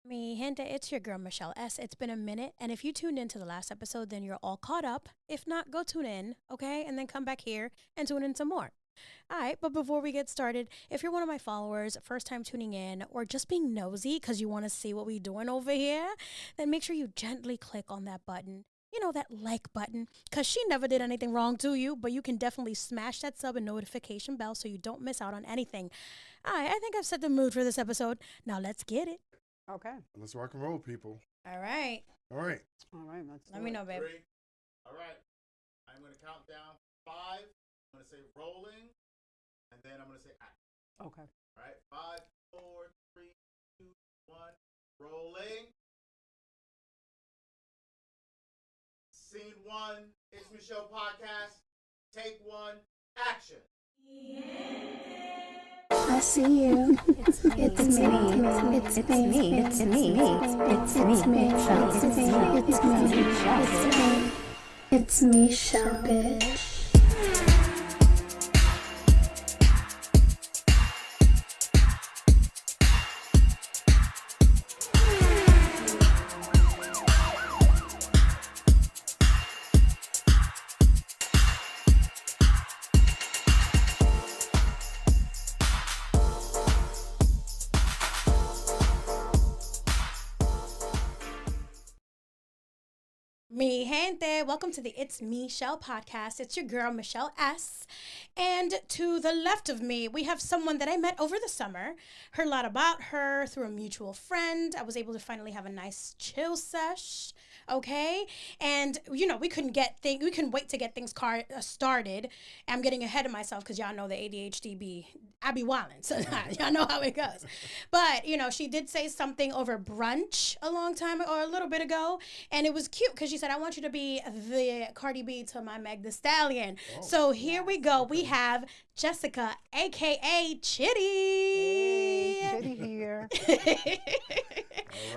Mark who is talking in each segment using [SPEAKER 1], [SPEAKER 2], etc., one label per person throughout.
[SPEAKER 1] Mi gente, it's your girl Michelle S. It's been a minute, and if you tuned into the last episode, then you're all caught up. If not, go tune in, okay? And then come back here and tune in some more. All right, but before we get started, if you're one of my followers, first time tuning in, or just being nosy because you want to see what we're doing over here, then make sure you gently click on that button. You know, that like button, because she never did anything wrong to you, but you can definitely smash that sub and notification bell so you don't miss out on anything. All right, I think I've set the mood for this episode. Now let's get it.
[SPEAKER 2] Okay.
[SPEAKER 3] Let's rock and roll, people.
[SPEAKER 1] All right.
[SPEAKER 3] All right.
[SPEAKER 2] All right.
[SPEAKER 1] Let me know, babe.
[SPEAKER 4] 3. All right. I'm going to count down 5. I'm going to say rolling, and then I'm going to say act.
[SPEAKER 2] Okay.
[SPEAKER 4] All right. 5, 4, 3, 2, 1. Rolling. Scene 1. It's Michelle podcast. Take 1. Action.
[SPEAKER 5] I see you. It's me. It's me. It's me. It's me. It's me, Shell bitch.
[SPEAKER 1] Mi gente, welcome to the It's Me Shell podcast. It's your girl, Michelle S. And to the left of me, we have someone that I met over the summer. Heard a lot about her through a mutual friend. I was able to finally have a nice chill sesh, okay? And, you know, we couldn't wait to get things started. I'm getting ahead of myself because y'all know the ADHD I be wildin', so y'all know how it goes. But, you know, she did say something over brunch a little bit ago, and it was cute because she said, I want you to be the Cardi B to my Meg Thee Stallion. Oh, so here we go. Okay. We have Jessica, a.k.a. Chitty.
[SPEAKER 2] Hey, Chitty here.
[SPEAKER 3] Right.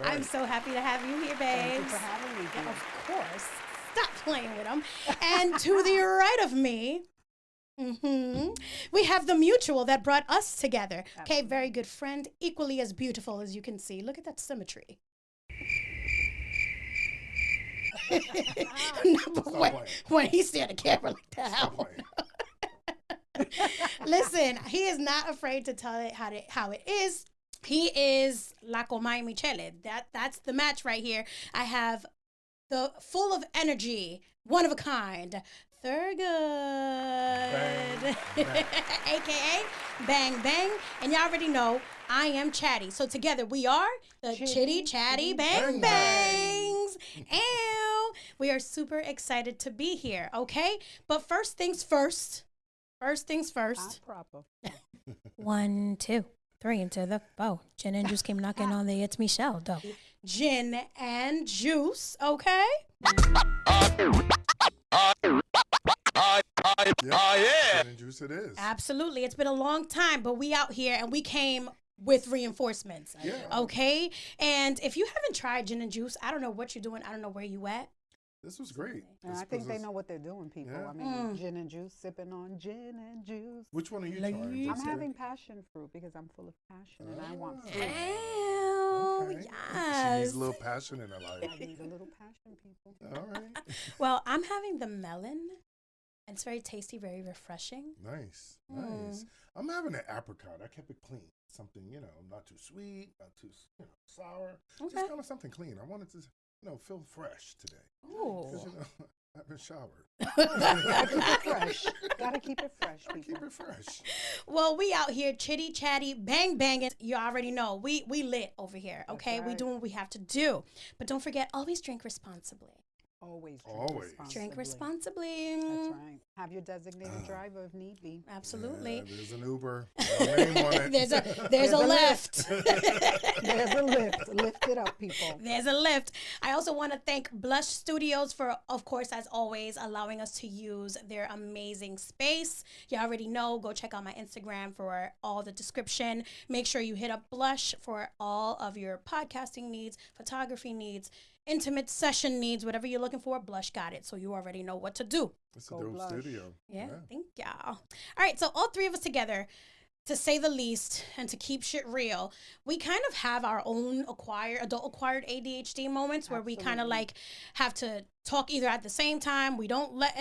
[SPEAKER 1] I'm so happy to have you here, babes.
[SPEAKER 2] Thank you for having me.
[SPEAKER 1] Yeah, of course. Stop playing with them. And to the right of me, we have the mutual that brought us together. Absolutely. Okay, very good friend, equally as beautiful as you can see. Look at that symmetry. No, when he stared at the camera like that. Listen, he is not afraid to tell it how it is. He is la coma mi chelle. That's the match right here. I have the full of energy, one of a kind, Thurgood, a.k.a. Bang Bang. And y'all already know I am Chatty. So together we are the Chitty, Chatty, Bang Bangs. And we are super excited to be here, okay? But first things first.
[SPEAKER 2] Proper.
[SPEAKER 1] 1, 2, 3 into the bow. Gin and Juice came knocking on the It's Me Shell door. Gin and Juice, okay?
[SPEAKER 3] Yeah. And juice it is.
[SPEAKER 1] Absolutely. It's been a long time, but we out here and we came with reinforcements.
[SPEAKER 3] Yeah.
[SPEAKER 1] Okay? And if you haven't tried gin and juice, I don't know what you're doing. I don't know where you at.
[SPEAKER 3] This was great.
[SPEAKER 2] And I think they know what they're doing, people. Yeah. I mean, gin and juice, sipping on gin and juice.
[SPEAKER 3] Which one are you trying?
[SPEAKER 2] I'm having passion fruit because I'm full of passion and I want fruit.
[SPEAKER 1] Okay. Yes.
[SPEAKER 3] She needs a little passion in her life.
[SPEAKER 2] I need a little passion, people.
[SPEAKER 3] All right.
[SPEAKER 1] Well, I'm having the melon. It's very tasty, very refreshing.
[SPEAKER 3] Nice. I'm having an apricot. I kept it clean. Something, not too sweet, not too sour. Okay. Just kind of something clean. I wanted to, feel fresh today.
[SPEAKER 1] Ooh.
[SPEAKER 3] Because, I've been showered.
[SPEAKER 2] Gotta keep it fresh, people.
[SPEAKER 3] Keep it fresh.
[SPEAKER 1] Well, we out here, chitty, chatty, bang, banging. You already know. We lit over here, okay? Right. We doing what we have to do. But don't forget, always drink responsibly.
[SPEAKER 2] Always
[SPEAKER 1] drink responsibly.
[SPEAKER 2] That's right. Have your designated driver if need be.
[SPEAKER 1] Absolutely.
[SPEAKER 3] Yeah, there's an Uber. Name on it.
[SPEAKER 1] there's a lift.
[SPEAKER 2] There's a lift. Lift it up, people.
[SPEAKER 1] There's a lift. I also want to thank Blush Studios for, of course, as always, allowing us to use their amazing space. You already know. Go check out my Instagram for all the description. Make sure you hit up Blush for all of your podcasting needs, photography needs, intimate session needs, whatever you're looking for. Blush got it, so you already know what to do.
[SPEAKER 3] It's a dope studio.
[SPEAKER 1] Yeah, thank y'all. All right, so all three of us together to say the least, and to keep shit real, we kind of have our own adult acquired ADHD moments where we kind of like have to talk either at the same time. We don't let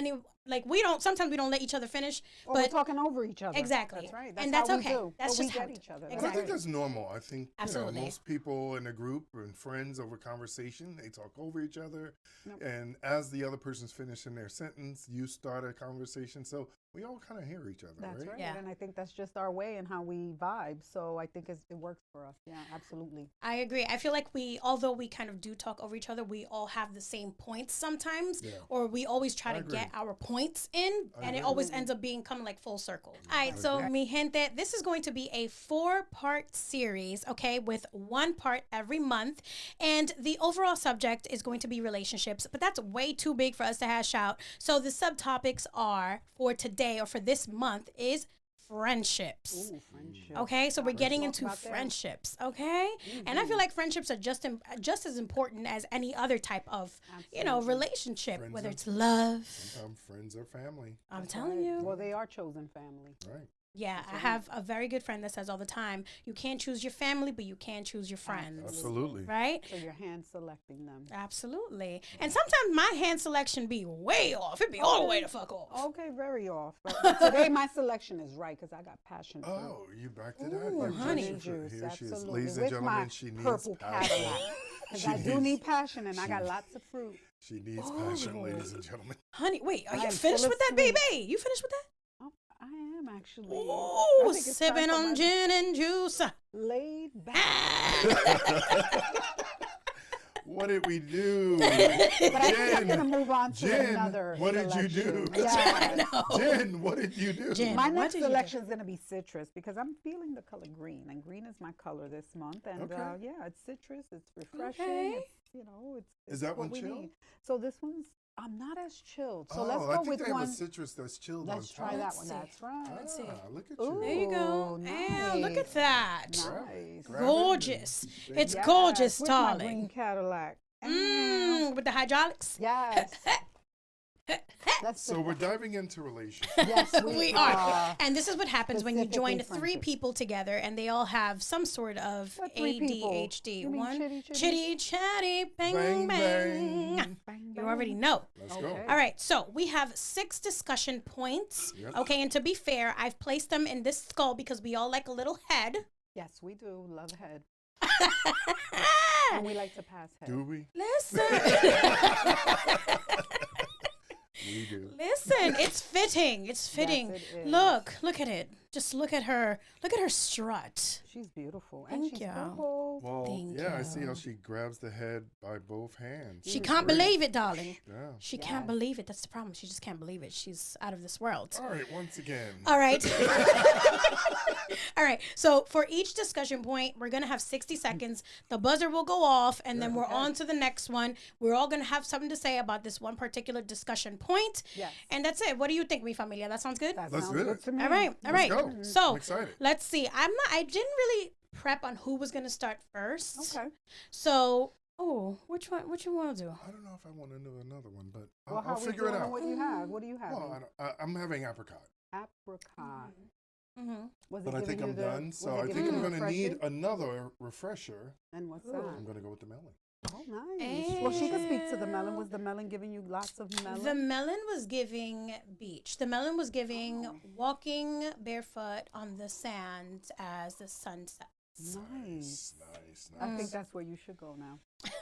[SPEAKER 1] sometimes we don't let each other finish.
[SPEAKER 2] Or
[SPEAKER 1] but
[SPEAKER 2] we're talking over each other.
[SPEAKER 1] Exactly.
[SPEAKER 2] That's right.
[SPEAKER 1] And
[SPEAKER 2] how
[SPEAKER 1] that's
[SPEAKER 2] we
[SPEAKER 1] okay.
[SPEAKER 2] do.
[SPEAKER 1] That's
[SPEAKER 2] but
[SPEAKER 1] just
[SPEAKER 2] we
[SPEAKER 1] how
[SPEAKER 2] get each other.
[SPEAKER 3] But I think that's normal. I think
[SPEAKER 1] Absolutely.
[SPEAKER 3] most people in a group and friends over conversation, they talk over each other.
[SPEAKER 2] Yep.
[SPEAKER 3] And as the other person's finishing their sentence, you start a conversation. So we all kind of hear each other,
[SPEAKER 2] That's right.
[SPEAKER 1] Yeah.
[SPEAKER 2] And I think that's just our way and how we vibe. So I think it works for us. Yeah, absolutely.
[SPEAKER 1] I agree. I feel like although we kind of do talk over each other, we all have the same points sometimes, or we always try to get our points in, and it always ends up being coming like full circle. All right, so mi gente, this is going to be a 4-part series, okay, with 1 part every month, and the overall subject is going to be relationships, but that's way too big for us to hash out. So the subtopics are for today or for this month is friendships.
[SPEAKER 2] Ooh, friendship.
[SPEAKER 1] Okay, so we're getting
[SPEAKER 2] talk
[SPEAKER 1] into
[SPEAKER 2] about that.
[SPEAKER 1] friendships. Okay, and I feel like friendships are just as important as any other type of relationship,
[SPEAKER 3] Friends
[SPEAKER 1] whether
[SPEAKER 3] are-
[SPEAKER 1] it's love.
[SPEAKER 3] Sometimes friends are family.
[SPEAKER 1] I'm telling you.
[SPEAKER 2] Well, they are chosen family.
[SPEAKER 3] Right.
[SPEAKER 1] Yeah, I have a very good friend that says all the time, you can't choose your family, but you can choose your friends.
[SPEAKER 3] Absolutely.
[SPEAKER 1] Right?
[SPEAKER 2] So you're hand selecting them.
[SPEAKER 1] Absolutely. And sometimes my hand selection be way off. It be all the way the fuck off.
[SPEAKER 2] Okay, very off. But today my selection is right because I got passion fruit.
[SPEAKER 3] Oh, you backed it out.
[SPEAKER 1] Ooh,
[SPEAKER 3] You
[SPEAKER 1] honey.
[SPEAKER 3] passion fruit.
[SPEAKER 2] Juice,
[SPEAKER 3] Here she is.
[SPEAKER 2] absolutely.
[SPEAKER 3] Ladies and
[SPEAKER 2] With
[SPEAKER 3] gentlemen,
[SPEAKER 2] my
[SPEAKER 3] she needs
[SPEAKER 2] purple
[SPEAKER 3] passion.
[SPEAKER 2] Cadillac. Because
[SPEAKER 3] She
[SPEAKER 2] I do
[SPEAKER 3] needs-
[SPEAKER 2] need passion and I got lots of fruit.
[SPEAKER 3] She needs passion, ladies and gentlemen.
[SPEAKER 1] Honey, wait, are
[SPEAKER 2] I
[SPEAKER 1] you
[SPEAKER 2] am
[SPEAKER 1] finished
[SPEAKER 2] full
[SPEAKER 1] with
[SPEAKER 2] of
[SPEAKER 1] that,
[SPEAKER 2] sweet.
[SPEAKER 1] baby? You finished with that?
[SPEAKER 2] Oh, I am actually. I
[SPEAKER 1] Ooh,
[SPEAKER 2] think it's time
[SPEAKER 1] sipping
[SPEAKER 2] for
[SPEAKER 1] on
[SPEAKER 2] my
[SPEAKER 1] gin and juice.
[SPEAKER 2] Laid back.
[SPEAKER 3] What did we do?
[SPEAKER 2] But I think I'm going to move on to
[SPEAKER 3] Jen,
[SPEAKER 2] another
[SPEAKER 3] what did you do?
[SPEAKER 2] selection. Yeah.
[SPEAKER 3] Jen, what did you do?
[SPEAKER 1] Jen.
[SPEAKER 2] My
[SPEAKER 1] What
[SPEAKER 2] next
[SPEAKER 1] did you do?
[SPEAKER 2] selection is going to be citrus because I'm feeling the color green, and green is my color this month. And
[SPEAKER 3] Okay.
[SPEAKER 2] yeah, it's citrus. It's refreshing.
[SPEAKER 1] Okay.
[SPEAKER 2] It's, it's
[SPEAKER 3] Is that
[SPEAKER 2] what
[SPEAKER 3] one
[SPEAKER 2] we
[SPEAKER 3] chill?
[SPEAKER 2] need. So this one's I'm not as chilled. So
[SPEAKER 3] Oh,
[SPEAKER 2] let's
[SPEAKER 3] I
[SPEAKER 2] go
[SPEAKER 3] think
[SPEAKER 2] with
[SPEAKER 3] they have
[SPEAKER 2] one.
[SPEAKER 3] a citrus that's chilled
[SPEAKER 2] Let's
[SPEAKER 3] on
[SPEAKER 2] try
[SPEAKER 3] top.
[SPEAKER 2] that
[SPEAKER 1] Let's
[SPEAKER 2] one.
[SPEAKER 1] see.
[SPEAKER 2] That's right.
[SPEAKER 1] Let's see.
[SPEAKER 3] Look at
[SPEAKER 2] Ooh,
[SPEAKER 3] you.
[SPEAKER 1] There you go. Yeah, look at
[SPEAKER 2] nice.
[SPEAKER 1] that.
[SPEAKER 2] Nice.
[SPEAKER 3] Grab it
[SPEAKER 1] Gorgeous.
[SPEAKER 3] and
[SPEAKER 1] It's
[SPEAKER 3] shake it.
[SPEAKER 1] gorgeous,
[SPEAKER 2] with my
[SPEAKER 1] darling.
[SPEAKER 2] green Cadillac.
[SPEAKER 1] With the hydraulics.
[SPEAKER 2] Yes. Let's
[SPEAKER 3] So we're diving into relationships.
[SPEAKER 2] yes,
[SPEAKER 1] We are. And this is what happens when you
[SPEAKER 2] Specifically
[SPEAKER 1] join 3
[SPEAKER 2] friendship.
[SPEAKER 1] people together and they all have some sort of
[SPEAKER 2] What 3 people?
[SPEAKER 1] ADHD.
[SPEAKER 2] You mean
[SPEAKER 1] One,
[SPEAKER 2] chitty, chitty?
[SPEAKER 1] chitty, chatty, bang,
[SPEAKER 3] Bang,
[SPEAKER 1] bang.
[SPEAKER 3] bang.
[SPEAKER 2] Bang,
[SPEAKER 1] You already know.
[SPEAKER 3] Let's
[SPEAKER 2] Okay.
[SPEAKER 3] go.
[SPEAKER 1] All right, so we have 6 discussion points.
[SPEAKER 3] Yep.
[SPEAKER 1] Okay, and to be fair, I've placed them in this skull because we all like a little head.
[SPEAKER 2] Yes, we do. Love head. And we like to pass head.
[SPEAKER 3] Do we?
[SPEAKER 1] Listen.
[SPEAKER 3] We do.
[SPEAKER 1] Listen, it's fitting. It's fitting.
[SPEAKER 2] it is.
[SPEAKER 1] Look at it. Just look at her. Look at her strut.
[SPEAKER 2] She's beautiful. And
[SPEAKER 1] Thank
[SPEAKER 2] she's
[SPEAKER 1] you.
[SPEAKER 2] purple.
[SPEAKER 3] Well,
[SPEAKER 1] Thank
[SPEAKER 3] yeah, I see how
[SPEAKER 1] you.
[SPEAKER 3] she grabs the head by both hands.
[SPEAKER 1] She
[SPEAKER 3] It's
[SPEAKER 1] can't
[SPEAKER 3] great.
[SPEAKER 1] believe it, darling.
[SPEAKER 3] Yeah.
[SPEAKER 1] She can't believe it. That's the problem. She just can't believe it. She's out of this world.
[SPEAKER 3] All right, once again.
[SPEAKER 1] All right. All right. So for each discussion point, we're going to have 60 seconds. The buzzer will go off, and then we're on to the next one. We're all going to have something to say about this one particular discussion point.
[SPEAKER 2] Yes.
[SPEAKER 1] And that's it. What do you think, mi familia? That sounds good?
[SPEAKER 2] That
[SPEAKER 3] Let's
[SPEAKER 2] sounds
[SPEAKER 3] do
[SPEAKER 2] good
[SPEAKER 3] it.
[SPEAKER 2] to me.
[SPEAKER 1] All right. All right.
[SPEAKER 3] Let's go.
[SPEAKER 1] So
[SPEAKER 3] I'm excited.
[SPEAKER 1] let's see. I didn't really prep on who was going to start first.
[SPEAKER 2] Okay.
[SPEAKER 1] So, which one want to do?
[SPEAKER 3] I don't know if I want to do another one, but
[SPEAKER 2] Well, how
[SPEAKER 3] I'll
[SPEAKER 2] we
[SPEAKER 3] figure it
[SPEAKER 2] doing?
[SPEAKER 3] out.
[SPEAKER 2] What do you have? What do you have?
[SPEAKER 3] Well, I'm having apricot,
[SPEAKER 2] Apricot.
[SPEAKER 1] Mm-hmm.
[SPEAKER 2] Was
[SPEAKER 3] but
[SPEAKER 2] it
[SPEAKER 3] I think
[SPEAKER 2] giving
[SPEAKER 3] I'm
[SPEAKER 2] you the-
[SPEAKER 3] done.
[SPEAKER 2] was
[SPEAKER 3] So
[SPEAKER 2] it
[SPEAKER 3] I
[SPEAKER 2] giving
[SPEAKER 3] think
[SPEAKER 2] you
[SPEAKER 3] I'm
[SPEAKER 2] the
[SPEAKER 3] going to need
[SPEAKER 2] refreshing?
[SPEAKER 3] another refresher.
[SPEAKER 2] And what's
[SPEAKER 3] I'm
[SPEAKER 2] that?
[SPEAKER 3] going to go with the melon.
[SPEAKER 2] Oh, nice. Well, she can speak to the melon. Was the melon giving you lots of melon?
[SPEAKER 1] The melon was giving beach. The melon was giving walking barefoot on the sand as the sun sets.
[SPEAKER 2] Nice.
[SPEAKER 3] Nice.
[SPEAKER 2] I think that's where you should go now.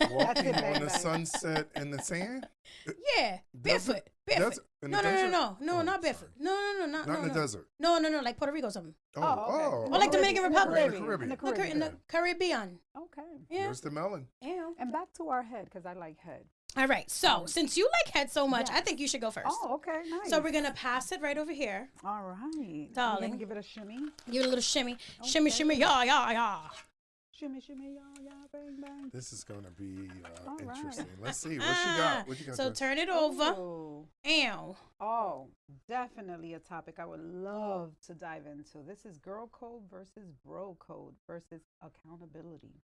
[SPEAKER 3] Walking
[SPEAKER 2] it,
[SPEAKER 3] on
[SPEAKER 2] bang,
[SPEAKER 3] the
[SPEAKER 2] bang.
[SPEAKER 3] sunset in the sand?
[SPEAKER 1] Yeah, barefoot.
[SPEAKER 3] That's
[SPEAKER 1] Barefoot.
[SPEAKER 3] in
[SPEAKER 1] No,
[SPEAKER 3] the
[SPEAKER 1] no, no,
[SPEAKER 3] desert?
[SPEAKER 1] no, no,
[SPEAKER 3] Oh,
[SPEAKER 1] not barefoot.
[SPEAKER 3] sorry.
[SPEAKER 1] No,
[SPEAKER 3] Not
[SPEAKER 1] no,
[SPEAKER 3] in the
[SPEAKER 1] no.
[SPEAKER 3] desert.
[SPEAKER 1] No, like Puerto Rico or something.
[SPEAKER 3] Oh,
[SPEAKER 2] okay.
[SPEAKER 1] Or like Dominican
[SPEAKER 2] In the
[SPEAKER 1] Republic.
[SPEAKER 3] Caribbean.
[SPEAKER 2] In the
[SPEAKER 1] Look,
[SPEAKER 2] Caribbean.
[SPEAKER 1] in the Caribbean.
[SPEAKER 2] Okay.
[SPEAKER 1] Yeah.
[SPEAKER 3] There's the melon.
[SPEAKER 1] Yeah.
[SPEAKER 2] And back to our head, because I like head.
[SPEAKER 1] All right. So since you like head so much, I
[SPEAKER 2] Yes.
[SPEAKER 1] think you should go first.
[SPEAKER 2] Oh, okay. Nice.
[SPEAKER 1] So we're gonna pass it right over here.
[SPEAKER 2] All right.
[SPEAKER 1] Darling.
[SPEAKER 2] We're gonna give it a shimmy.
[SPEAKER 1] Give it a little shimmy, shimmy,
[SPEAKER 2] Okay.
[SPEAKER 1] shimmy, yeah.
[SPEAKER 2] Shimmy, shimmy, yeah, bang, bang.
[SPEAKER 3] This is going to be
[SPEAKER 2] All right.
[SPEAKER 3] interesting. Let's see. What you got? What you got?
[SPEAKER 1] So
[SPEAKER 3] Jess?
[SPEAKER 1] turn it over.
[SPEAKER 2] Ooh.
[SPEAKER 1] Ow.
[SPEAKER 2] Oh, definitely a topic I would love to dive into. This is girl code versus bro code versus accountability.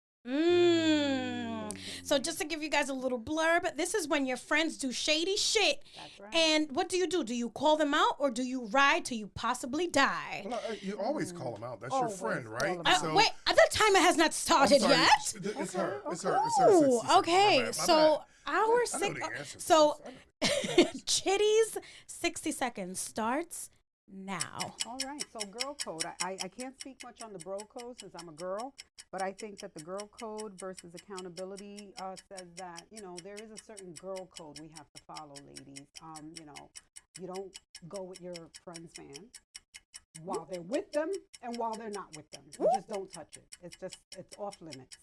[SPEAKER 1] So just to give you guys a little blurb, this is when your friends do shady shit.
[SPEAKER 2] That's right.
[SPEAKER 1] And what do? Do you call them out or do you ride till you possibly die?
[SPEAKER 3] Well, you always call them out. That's your
[SPEAKER 2] Always
[SPEAKER 3] friend,
[SPEAKER 2] call
[SPEAKER 3] right?
[SPEAKER 2] 'em out.
[SPEAKER 3] So,
[SPEAKER 1] Wait, that timer has not started
[SPEAKER 3] I'm sorry,
[SPEAKER 1] yet.
[SPEAKER 3] It's her. It's her.
[SPEAKER 1] Oh,
[SPEAKER 3] 60 seconds.
[SPEAKER 1] okay.
[SPEAKER 3] My bad.
[SPEAKER 1] So our
[SPEAKER 3] I know
[SPEAKER 1] six.
[SPEAKER 3] the answer to
[SPEAKER 1] So
[SPEAKER 3] this. I know.
[SPEAKER 1] Chitty's 60 seconds starts now.
[SPEAKER 2] All right, so girl code. I can't speak much on the bro code since I'm a girl, but I think that the girl code versus accountability says that, there is a certain girl code we have to follow, ladies. You don't go with your friend's man while they're with them and while they're not with them. You just don't touch it. It's off limits.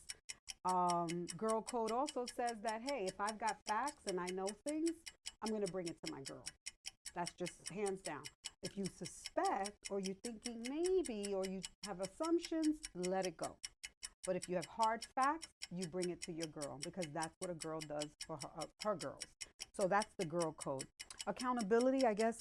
[SPEAKER 2] Girl code also says that, hey, if I've got facts and I know things, I'm going to bring it to my girl. That's just hands down. If you suspect or you're thinking maybe or you have assumptions, let it go. But if you have hard facts, you bring it to your girl because that's what a girl does for her girls. So that's the girl code. Accountability, I guess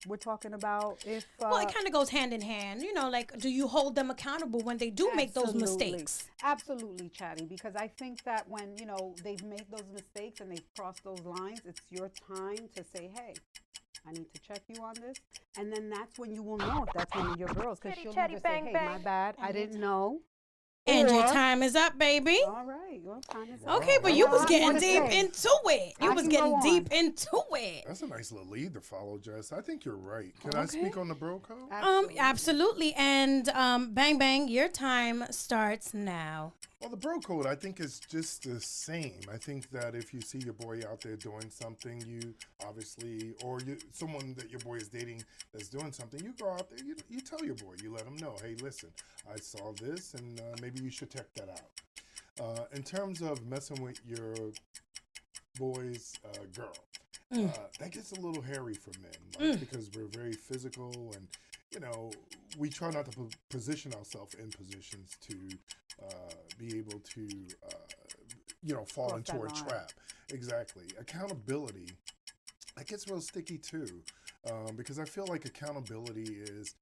[SPEAKER 2] we're talking about if...
[SPEAKER 1] Well, it kind of goes hand in hand. Like, do you hold them accountable when they do make those mistakes?
[SPEAKER 2] Absolutely, Chatty, because I think that when, they've made those mistakes and they've crossed those lines, it's your time to say, hey, I need to check you on this. And then that's when you will know if that's one of your girls. Because she'll just say, hey, my bad, I didn't know.
[SPEAKER 1] And your time is up, baby.
[SPEAKER 2] All right, your time is up.
[SPEAKER 1] Okay, but you was getting deep into it. You was getting deep into it.
[SPEAKER 3] That's a nice little lead to follow, Jess. I think you're right. Can I speak on the bro code?
[SPEAKER 1] Absolutely. And bang bang, your time starts now.
[SPEAKER 3] Well, the bro code, I think, is just the same. I think that if you see your boy out there doing something, you obviously, or someone that your boy is dating that's doing something, you go out there, you tell your boy, you let him know, hey, listen, I saw this, and maybe you should check that out. In terms of messing with your boy's girl, that gets a little hairy for men, right? Because we're very physical and, we try not to position ourselves in positions to be able to, fall
[SPEAKER 2] Cross
[SPEAKER 3] into
[SPEAKER 2] that
[SPEAKER 3] a
[SPEAKER 2] line.
[SPEAKER 3] trap. Exactly. Accountability, that gets real sticky too, because I feel like accountability is,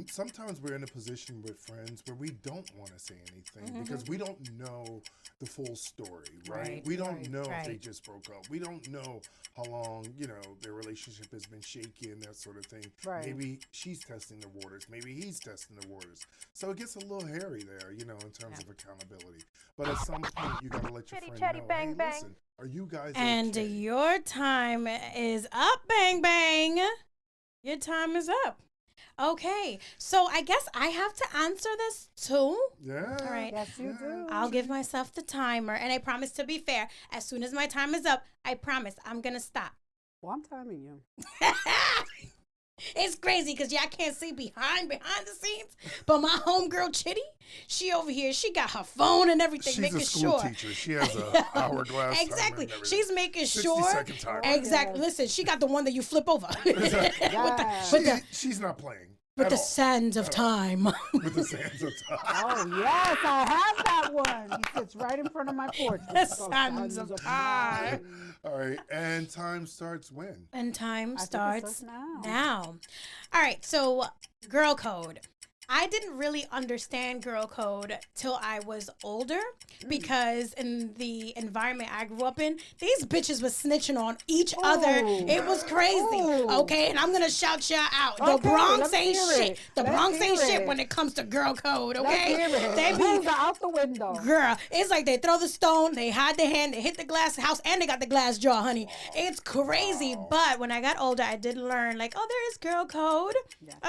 [SPEAKER 3] sometimes we're in a position with friends where we don't want to say anything because we don't know the full story, right? We don't know if they just broke up. We don't know how long, their relationship has been shaky and that sort of thing.
[SPEAKER 2] Right.
[SPEAKER 3] Maybe she's testing the waters. Maybe he's testing the waters. So it gets a little hairy there, in terms of accountability. But at some point, you got to let your friend know, hey, listen, are you guys
[SPEAKER 1] And
[SPEAKER 3] okay?
[SPEAKER 1] your time is up, bang bang. Your time is up. Okay, so I guess I have to answer this too.
[SPEAKER 3] Yeah.
[SPEAKER 1] All right.
[SPEAKER 2] Yes, you do.
[SPEAKER 1] I'll give myself the timer, and I promise to be fair. As soon as my time is up, I promise I'm gonna stop.
[SPEAKER 2] Well, I'm timing you.
[SPEAKER 1] It's crazy because I can't see behind the scenes, but my homegirl Chitty, she over here, she got her phone and everything,
[SPEAKER 3] She's
[SPEAKER 1] making
[SPEAKER 3] a school
[SPEAKER 1] sure.
[SPEAKER 3] teacher. She has an hourglass.
[SPEAKER 1] Exactly.
[SPEAKER 3] Timer and
[SPEAKER 1] She's making
[SPEAKER 3] 60
[SPEAKER 1] sure.
[SPEAKER 3] second timer.
[SPEAKER 1] Exactly. Listen, she got the one that you flip over.
[SPEAKER 3] She's not playing.
[SPEAKER 1] With
[SPEAKER 3] at
[SPEAKER 1] the
[SPEAKER 3] all.
[SPEAKER 1] sands of time.
[SPEAKER 3] With the sands of time.
[SPEAKER 2] Oh, yes, I have that one. He sits right in front of my porch.
[SPEAKER 1] The sands of time.
[SPEAKER 3] All right, and time starts when?
[SPEAKER 1] And time
[SPEAKER 2] I think it
[SPEAKER 1] starts
[SPEAKER 2] now.
[SPEAKER 1] now. All right, so girl code. I didn't really understand girl code till I was older because in the environment I grew up in, these bitches was snitching on each other. It was crazy. Okay, and I'm gonna shout y'all out. The
[SPEAKER 2] Okay,
[SPEAKER 1] Bronx
[SPEAKER 2] let's
[SPEAKER 1] ain't
[SPEAKER 2] hear
[SPEAKER 1] shit.
[SPEAKER 2] it.
[SPEAKER 1] The
[SPEAKER 2] Let's
[SPEAKER 1] Bronx ain't
[SPEAKER 2] hear
[SPEAKER 1] shit
[SPEAKER 2] it.
[SPEAKER 1] when it comes to girl code. Okay,
[SPEAKER 2] Let's hear it.
[SPEAKER 1] they
[SPEAKER 2] Hands
[SPEAKER 1] be
[SPEAKER 2] are out the window.
[SPEAKER 1] girl. It's like they throw the stone, they hide their hand, they hit the glass house, and they got the glass jaw, honey. It's crazy. But when I got older, I did learn like, oh, there is girl code.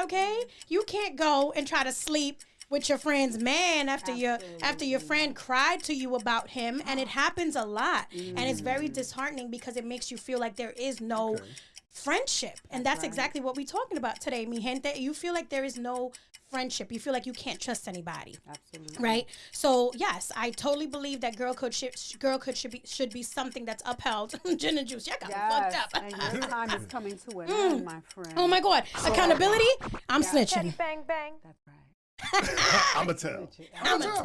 [SPEAKER 1] Okay, you can't go and try to sleep with your friend's man after your friend cried to you about him, and it happens a lot, and it's very disheartening because it makes you feel like there is no friendship, and that's exactly what we're talking about today, mi gente. You feel like there is no friendship. You feel like you can't trust anybody.
[SPEAKER 2] Absolutely.
[SPEAKER 1] Right? So yes, I totally believe that girl code should be something that's upheld. Ginandjuice, y'all got me fucked up.
[SPEAKER 2] And your time is coming to an end, my friend.
[SPEAKER 1] Oh my God, accountability. I'm snitching.
[SPEAKER 5] Bang, bang.
[SPEAKER 2] That's right.
[SPEAKER 3] I'm a tell.
[SPEAKER 1] I'm a tell.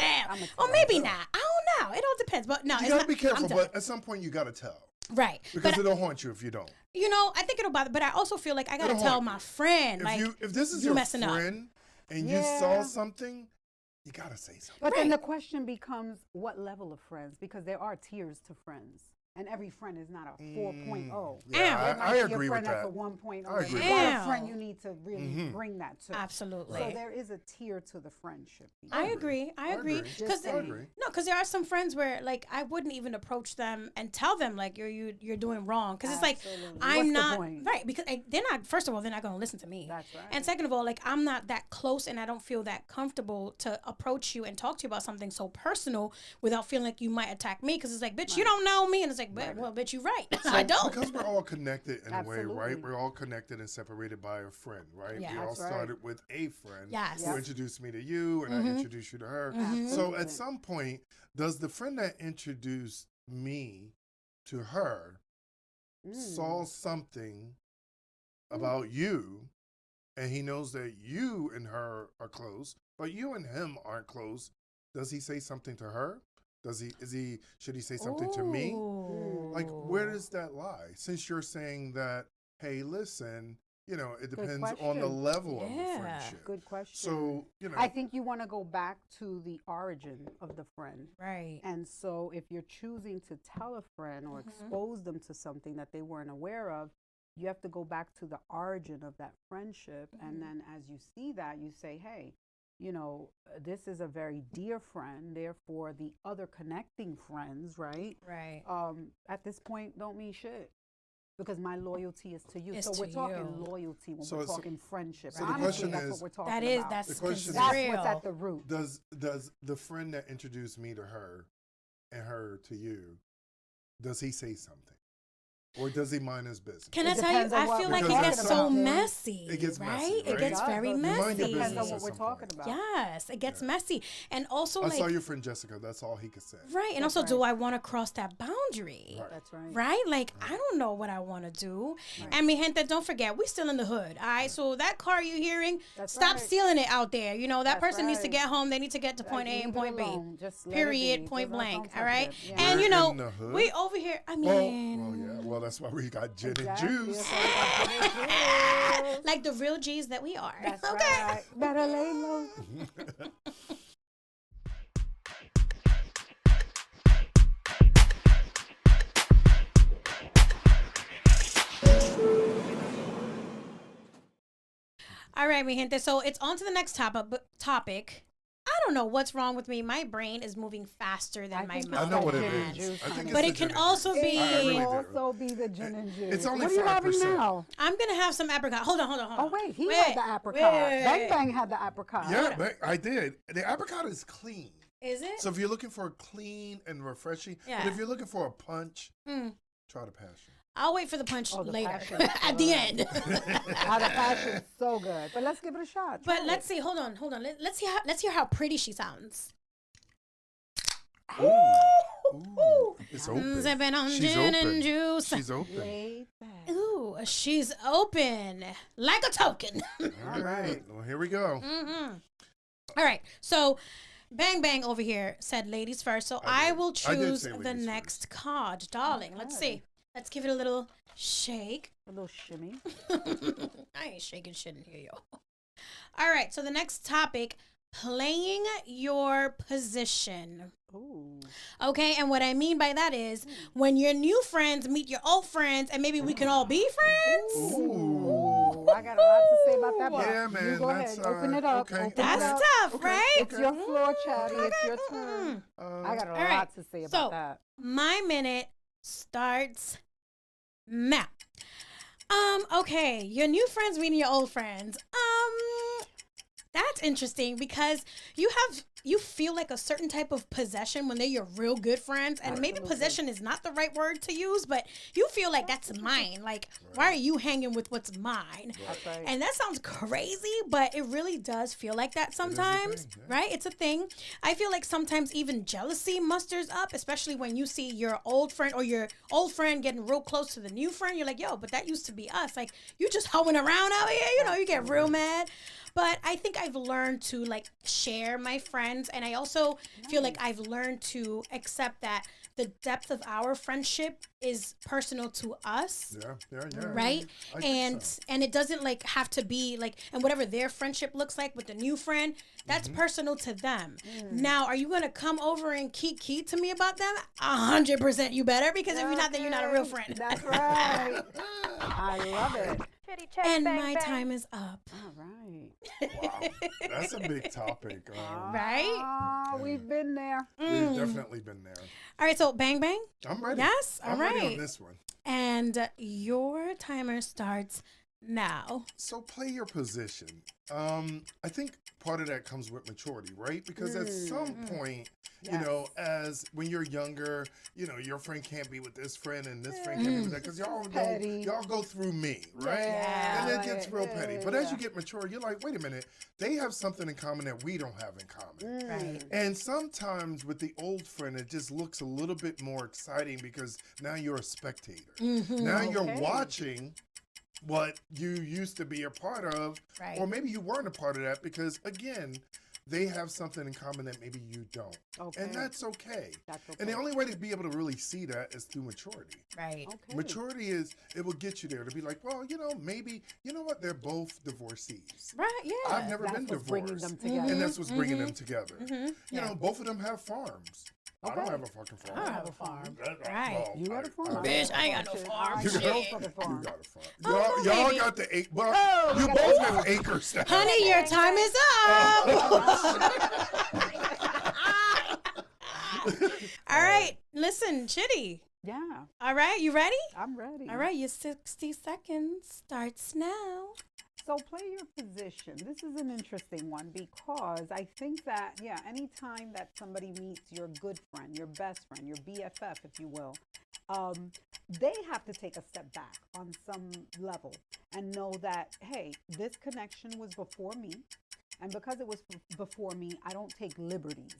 [SPEAKER 1] Or maybe not. I don't know. It all depends. But no,
[SPEAKER 3] You
[SPEAKER 1] it's
[SPEAKER 3] gotta
[SPEAKER 1] not,
[SPEAKER 3] be careful,
[SPEAKER 1] I'm done.
[SPEAKER 3] but at some point you gotta tell.
[SPEAKER 1] Right.
[SPEAKER 3] Because
[SPEAKER 1] But
[SPEAKER 3] it'll haunt you if you don't.
[SPEAKER 1] I think it'll bother. But I also feel like I gotta
[SPEAKER 3] It'll
[SPEAKER 1] tell
[SPEAKER 3] haunt
[SPEAKER 1] my friend,
[SPEAKER 3] If
[SPEAKER 1] like,
[SPEAKER 3] if this is
[SPEAKER 1] you
[SPEAKER 3] your
[SPEAKER 1] messing up.
[SPEAKER 3] friend and you saw something, you gotta say something.
[SPEAKER 2] But then the question becomes, what level of friends? Because there are tiers to friends. And every friend is not a 4.0.
[SPEAKER 3] Yeah, I agree with that.
[SPEAKER 2] That's a 1.0.
[SPEAKER 3] I agree.
[SPEAKER 2] You got a friend you need to really bring that to.
[SPEAKER 1] Absolutely.
[SPEAKER 2] So there is a tier to the friendship.
[SPEAKER 1] I agree. Because there are some friends where like I wouldn't even approach them and tell them like you're doing wrong, because it's like I'm not right, because they're not. First of all, they're not going to listen to me.
[SPEAKER 2] That's right.
[SPEAKER 1] And second of all, like I'm not that close, and I don't feel that comfortable to approach you and talk to you about something so personal without feeling like you might attack me, because it's like, bitch, you don't know me, and it's like, well, bitch, you're right.
[SPEAKER 3] So,
[SPEAKER 1] I don't.
[SPEAKER 3] Because we're all connected in a way,
[SPEAKER 2] Absolutely.
[SPEAKER 3] right? We're all connected and separated by a friend, right?
[SPEAKER 1] Yeah.
[SPEAKER 3] We all
[SPEAKER 2] That's right.
[SPEAKER 3] started with a friend
[SPEAKER 1] Yes.
[SPEAKER 3] who introduced me to you, and I introduced you to her. So at some point, does the friend that introduced me to her saw something about you, and he knows that you and her are close, but you and him aren't close? Does he say something to her? Should he say something to me? Like, where does that lie? Since you're saying that, hey, listen, it depends on the level of the friendship.
[SPEAKER 2] Good question.
[SPEAKER 3] So,
[SPEAKER 2] I think you want to go back to the origin of the friend.
[SPEAKER 1] Right.
[SPEAKER 2] And so if you're choosing to tell a friend or expose them to something that they weren't aware of, you have to go back to the origin of that friendship. And then as you see that, you say, hey, this is a very dear friend, therefore the other connecting friends, right?
[SPEAKER 1] Right.
[SPEAKER 2] At this point don't mean shit, because my loyalty is to you.
[SPEAKER 1] It's
[SPEAKER 2] so we're
[SPEAKER 1] to
[SPEAKER 2] talking
[SPEAKER 1] you.
[SPEAKER 2] loyalty when we're talking friendship.
[SPEAKER 3] So the
[SPEAKER 2] Honestly,
[SPEAKER 3] question
[SPEAKER 2] that's
[SPEAKER 3] is-
[SPEAKER 2] what we're talking about.
[SPEAKER 1] That's
[SPEAKER 3] The question
[SPEAKER 2] That's
[SPEAKER 3] is-
[SPEAKER 2] what's at the root.
[SPEAKER 3] Does the friend that introduced me to her and her to you, does he say something? Or does he mind his business?
[SPEAKER 1] Can I
[SPEAKER 2] It
[SPEAKER 1] tell you,
[SPEAKER 2] depends on
[SPEAKER 1] I
[SPEAKER 2] what
[SPEAKER 1] feel
[SPEAKER 2] we're
[SPEAKER 1] like it
[SPEAKER 3] talking
[SPEAKER 1] gets so
[SPEAKER 3] about.
[SPEAKER 1] messy.
[SPEAKER 3] It gets
[SPEAKER 1] right?
[SPEAKER 3] messy,
[SPEAKER 1] It
[SPEAKER 3] right?
[SPEAKER 1] gets very
[SPEAKER 2] It
[SPEAKER 3] mind your
[SPEAKER 1] messy.
[SPEAKER 3] business
[SPEAKER 2] depends on what
[SPEAKER 3] at
[SPEAKER 2] we're
[SPEAKER 3] some
[SPEAKER 2] talking
[SPEAKER 3] point.
[SPEAKER 2] about.
[SPEAKER 1] Yes, it gets messy. And also,
[SPEAKER 3] I
[SPEAKER 1] like,
[SPEAKER 3] saw your friend Jessica. That's all he could say.
[SPEAKER 1] right. And
[SPEAKER 2] That's
[SPEAKER 1] also, do
[SPEAKER 2] right.
[SPEAKER 1] I want to cross that boundary?
[SPEAKER 3] Right.
[SPEAKER 2] That's right.
[SPEAKER 1] Right? Like, I don't know what I want to do. And mi gente, don't forget, we still in the hood. All right. So that car you hearing,
[SPEAKER 2] That's
[SPEAKER 1] stop
[SPEAKER 2] right.
[SPEAKER 1] stealing it out there. That
[SPEAKER 2] That's
[SPEAKER 1] person needs to
[SPEAKER 2] right.
[SPEAKER 1] get home. They need to get to point A
[SPEAKER 2] Leave
[SPEAKER 1] and
[SPEAKER 2] it
[SPEAKER 1] point B.
[SPEAKER 2] alone. Just let it
[SPEAKER 1] Period.
[SPEAKER 2] be.
[SPEAKER 1] Point
[SPEAKER 2] Just
[SPEAKER 1] blank.
[SPEAKER 2] don't
[SPEAKER 1] All right.
[SPEAKER 2] touch it. Yeah.
[SPEAKER 1] And
[SPEAKER 3] We're in the hood.
[SPEAKER 1] we over here. I
[SPEAKER 3] Well,
[SPEAKER 1] mean,
[SPEAKER 3] well, that's why we got gin and
[SPEAKER 2] Exactly.
[SPEAKER 3] juice.
[SPEAKER 2] That's why we got gin and juice.
[SPEAKER 1] like the real G's that we are.
[SPEAKER 2] That's
[SPEAKER 1] okay.
[SPEAKER 2] right. Better lay low.
[SPEAKER 1] All right, mi gente. So it's on to the next topic. I don't know what's wrong with me. My brain is moving faster than my
[SPEAKER 2] think
[SPEAKER 1] mouth.
[SPEAKER 3] I know what it
[SPEAKER 2] Gin and
[SPEAKER 3] is.
[SPEAKER 2] juice,
[SPEAKER 3] I think
[SPEAKER 2] honey.
[SPEAKER 3] it's
[SPEAKER 1] But
[SPEAKER 3] the
[SPEAKER 1] it can
[SPEAKER 3] gin and
[SPEAKER 1] also
[SPEAKER 3] juice.
[SPEAKER 1] be-
[SPEAKER 3] I really
[SPEAKER 2] It
[SPEAKER 3] do.
[SPEAKER 2] can also be the gin and juice.
[SPEAKER 3] It's only
[SPEAKER 2] what are you having
[SPEAKER 3] 5%.
[SPEAKER 2] now?
[SPEAKER 1] I'm gonna have some apricot. Hold on.
[SPEAKER 2] Oh wait, he
[SPEAKER 1] Wait,
[SPEAKER 2] had the apricot.
[SPEAKER 1] wait.
[SPEAKER 2] Bang Bang had the apricot.
[SPEAKER 3] Yeah, but I did. The apricot is clean.
[SPEAKER 1] Is it?
[SPEAKER 3] So if you're looking for clean and refreshing,
[SPEAKER 1] Yeah.
[SPEAKER 3] but if you're looking for a punch, try the passion.
[SPEAKER 1] I'll wait for the punch
[SPEAKER 2] Oh, the
[SPEAKER 1] later
[SPEAKER 2] passion.
[SPEAKER 1] at the end.
[SPEAKER 2] How the passion's so good. But let's give it a shot.
[SPEAKER 1] But
[SPEAKER 2] Try
[SPEAKER 1] let's
[SPEAKER 2] it.
[SPEAKER 1] see. Hold on. Let's hear how pretty she sounds.
[SPEAKER 3] Ooh, it's open.
[SPEAKER 1] Sipping on
[SPEAKER 3] She's
[SPEAKER 1] gin
[SPEAKER 3] open.
[SPEAKER 1] and juice.
[SPEAKER 3] She's open.
[SPEAKER 2] Laid back.
[SPEAKER 1] Ooh, she's open like a token.
[SPEAKER 3] All right. Well, here we go.
[SPEAKER 1] All right. So, Bang Bang over here said ladies first. So I will
[SPEAKER 3] I did
[SPEAKER 1] choose
[SPEAKER 3] say
[SPEAKER 1] the
[SPEAKER 3] ladies
[SPEAKER 1] next card, darling. Let's see. Let's give it a little shake.
[SPEAKER 2] A little shimmy.
[SPEAKER 1] I ain't shaking shit in here, yo. All right. So the next topic, playing your position.
[SPEAKER 2] Ooh.
[SPEAKER 1] Okay, and what I mean by that is when your new friends meet your old friends, and maybe we can all be friends.
[SPEAKER 3] Ooh.
[SPEAKER 2] I got a lot to say about that. But
[SPEAKER 3] Yeah, man,
[SPEAKER 2] You go
[SPEAKER 3] that's,
[SPEAKER 2] ahead. Open it up.
[SPEAKER 3] okay.
[SPEAKER 2] Open
[SPEAKER 1] That's
[SPEAKER 2] it up.
[SPEAKER 1] tough, right?
[SPEAKER 2] It's your floor, Chatty. It's your turn. I got a
[SPEAKER 1] right.
[SPEAKER 2] lot to say about
[SPEAKER 1] So,
[SPEAKER 2] that.
[SPEAKER 1] My minute starts now. Okay, your new friends meeting your old friends. That's interesting because you feel like a certain type of possession when they're your real good friends, and maybe possession is not the right word to use, but you feel like that's mine. Like, why are you hanging with what's mine?
[SPEAKER 2] That's right.
[SPEAKER 1] And that sounds crazy, but it really does feel like that sometimes, right? It's a thing. I feel like sometimes even jealousy musters up, especially when you see your old friend or your old friend getting real close to the new friend. You're like, yo, but that used to be us. Like, you just hoeing around out here, you get real mad. But I think I've learned to like share my friends, and I also feel like I've learned to accept that the depth of our friendship is personal to us.
[SPEAKER 3] Yeah.
[SPEAKER 1] Right?
[SPEAKER 3] I think
[SPEAKER 1] And
[SPEAKER 3] so.
[SPEAKER 1] and it doesn't like have to be like, and whatever their friendship looks like with the new friend, that's personal to them. Now, are you gonna come over and key to me about them? 100% you better, because if you're not, then you're not a real friend.
[SPEAKER 2] That's right. I love it.
[SPEAKER 5] Chitty, check,
[SPEAKER 1] And
[SPEAKER 5] bang,
[SPEAKER 1] my
[SPEAKER 5] bang.
[SPEAKER 1] time is up.
[SPEAKER 2] All right.
[SPEAKER 3] Wow, that's a big topic.
[SPEAKER 1] Right?
[SPEAKER 2] Ah, we've been there.
[SPEAKER 3] We've definitely been there.
[SPEAKER 1] All right, so bang bang.
[SPEAKER 3] I'm ready.
[SPEAKER 1] Yes,
[SPEAKER 3] I'm
[SPEAKER 1] all
[SPEAKER 3] ready
[SPEAKER 1] right.
[SPEAKER 3] on this one.
[SPEAKER 1] And your timer starts now.
[SPEAKER 3] So play your position. I think part of that comes with maturity, right? Because at some point, you know, as when you're younger, you know, your friend can't be with this friend and this friend can't be with that, because y'all go through me, right?
[SPEAKER 2] Yeah,
[SPEAKER 3] And it gets real petty. But as you
[SPEAKER 2] yeah.
[SPEAKER 3] get mature, you're like, wait a minute, they have something in common that we don't have in common.
[SPEAKER 1] Right.
[SPEAKER 3] And sometimes with the old friend, it just looks a little bit more exciting because now you're a spectator. Now you're
[SPEAKER 2] Okay.
[SPEAKER 3] watching what you used to be a part of,
[SPEAKER 1] Right.
[SPEAKER 3] or maybe you weren't a part of that because, again, they have something in common that maybe you don't.
[SPEAKER 2] Okay.
[SPEAKER 3] And that's okay.
[SPEAKER 2] That's okay.
[SPEAKER 3] And the only way to be able to really see that is through maturity.
[SPEAKER 1] Right.
[SPEAKER 2] Okay.
[SPEAKER 3] Maturity is, it will get you there to be like, well, you know, maybe, you know what, they're both divorcees.
[SPEAKER 1] Right, yeah.
[SPEAKER 3] I've never
[SPEAKER 2] That's
[SPEAKER 3] been
[SPEAKER 2] what's bringing
[SPEAKER 3] divorced.
[SPEAKER 2] them together.
[SPEAKER 3] And that's what's bringing them together. You
[SPEAKER 1] Yeah.
[SPEAKER 3] know, both of them have farms. I don't have a fucking farm.
[SPEAKER 1] I don't have a farm.
[SPEAKER 3] Right.
[SPEAKER 1] Right.
[SPEAKER 2] You got a farm.
[SPEAKER 1] Bitch, I ain't got no
[SPEAKER 2] Shit.
[SPEAKER 1] farm.
[SPEAKER 2] I got
[SPEAKER 1] Shit.
[SPEAKER 2] a
[SPEAKER 3] You
[SPEAKER 2] farm.
[SPEAKER 3] got a farm.
[SPEAKER 1] Oh,
[SPEAKER 3] Y'all
[SPEAKER 1] baby.
[SPEAKER 3] got the acre. Well,
[SPEAKER 2] Oh,
[SPEAKER 3] you
[SPEAKER 2] we
[SPEAKER 3] both
[SPEAKER 2] got
[SPEAKER 3] have acres. to have.
[SPEAKER 1] Honey, your time is up. All right, listen, Chitty.
[SPEAKER 2] Yeah,
[SPEAKER 1] All right, you ready?
[SPEAKER 2] I'm ready.
[SPEAKER 1] All right, your 60 seconds starts now.
[SPEAKER 2] So play your position. This is an interesting one because I think that, yeah, anytime that somebody meets your good friend, your best friend, your BFF, if you will, they have to take a step back on some level and know that, hey, this connection was before me. And because it was before me, I don't take liberties.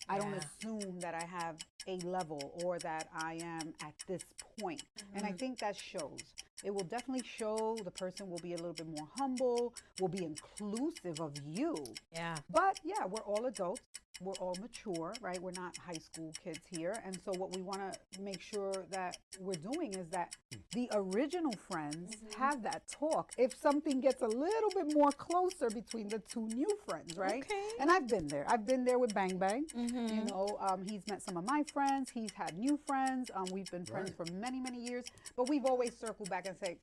[SPEAKER 2] I don't assume that I have a level or that I am at this point. And I think that shows. It will definitely show. The person will be a little bit more humble, will be inclusive of you.
[SPEAKER 1] Yeah.
[SPEAKER 2] But yeah, we're all adults. We're all mature, right? We're not high school kids here. And so what we want to make sure that we're doing is that the original friends have that talk. If something gets a little bit more closer between the two new friends, right?
[SPEAKER 1] Okay.
[SPEAKER 2] And I've been there. I've been there with Bang Bang. You know, he's met some of my friends. He's had new friends. We've been friends for many, many years. But we've always circled back and say,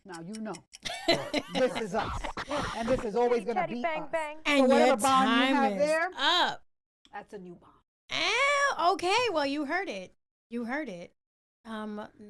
[SPEAKER 2] now you know, this is us. And this is always going to
[SPEAKER 5] Chatty,
[SPEAKER 2] be
[SPEAKER 5] bang,
[SPEAKER 2] us.
[SPEAKER 5] bang.
[SPEAKER 1] And
[SPEAKER 2] So whatever
[SPEAKER 1] your
[SPEAKER 2] bond you
[SPEAKER 1] time
[SPEAKER 2] have
[SPEAKER 1] is
[SPEAKER 2] there,
[SPEAKER 1] up.
[SPEAKER 2] that's a new bond.
[SPEAKER 1] Oh, okay. Well, you heard it. You heard it.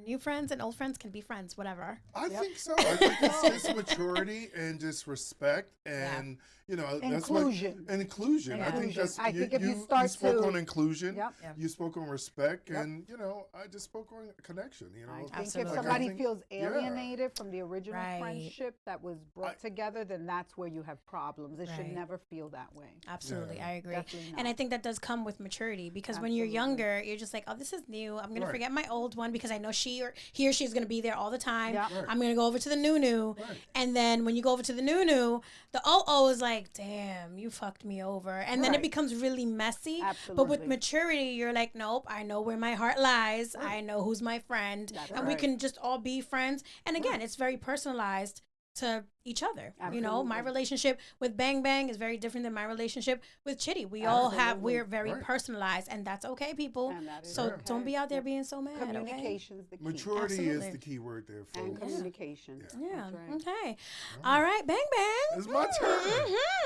[SPEAKER 1] New friends and old friends can be friends, whatever.
[SPEAKER 3] I think so. I think it's just maturity and just respect and, you know, that's what.
[SPEAKER 2] Inclusion.
[SPEAKER 3] And inclusion. I think
[SPEAKER 2] Inclusion.
[SPEAKER 3] that's,
[SPEAKER 2] I think if you
[SPEAKER 3] you
[SPEAKER 2] start
[SPEAKER 3] spoke
[SPEAKER 2] to-
[SPEAKER 3] on inclusion.
[SPEAKER 2] Yep.
[SPEAKER 3] You spoke on respect.
[SPEAKER 2] Yep.
[SPEAKER 3] And, you know, I just spoke on connection, you know.
[SPEAKER 2] I think
[SPEAKER 1] Absolutely.
[SPEAKER 2] if
[SPEAKER 1] Like,
[SPEAKER 2] somebody
[SPEAKER 3] I think-
[SPEAKER 2] feels
[SPEAKER 3] yeah.
[SPEAKER 2] alienated from the original
[SPEAKER 1] Right.
[SPEAKER 2] friendship that was brought together, then that's where you have problems. It should
[SPEAKER 1] Right.
[SPEAKER 2] never feel that way.
[SPEAKER 1] Absolutely,
[SPEAKER 3] Yeah.
[SPEAKER 1] I agree.
[SPEAKER 2] Definitely
[SPEAKER 1] And
[SPEAKER 2] not.
[SPEAKER 1] I think that does come with maturity, because when you're
[SPEAKER 2] Absolutely.
[SPEAKER 1] younger, you're just like, oh, this is new. I'm going to
[SPEAKER 3] Right.
[SPEAKER 1] forget my old one because I know he or she's going to be there all the time.
[SPEAKER 2] Yeah.
[SPEAKER 3] Right.
[SPEAKER 1] I'm going to go over to the new.
[SPEAKER 3] Right.
[SPEAKER 1] And then when you go over to the new, the OO is like, damn, you fucked me over. And then it
[SPEAKER 2] Right.
[SPEAKER 1] becomes really messy. But with
[SPEAKER 2] Absolutely.
[SPEAKER 1] maturity, you're like, nope, I know where my heart lies. I know who's my friend.
[SPEAKER 2] That's
[SPEAKER 1] and we
[SPEAKER 2] right.
[SPEAKER 1] can just all be friends. And again, it's very personalized to each other. You know, my
[SPEAKER 2] Absolutely.
[SPEAKER 1] relationship with Bang Bang is very different than my relationship with Chitty. We all have,
[SPEAKER 2] Absolutely.
[SPEAKER 1] we're very
[SPEAKER 3] Right.
[SPEAKER 1] personalized, and that's okay, people.
[SPEAKER 2] And that is
[SPEAKER 1] So
[SPEAKER 2] okay.
[SPEAKER 1] don't be out there being so mad, okay?
[SPEAKER 2] Communication is the key.
[SPEAKER 3] Maturity
[SPEAKER 1] Absolutely.
[SPEAKER 3] is the key word there,
[SPEAKER 2] And
[SPEAKER 3] folks.
[SPEAKER 2] communication.
[SPEAKER 1] Yeah,
[SPEAKER 2] That's right.
[SPEAKER 1] okay. All right, Bang Bang.
[SPEAKER 3] It's my turn.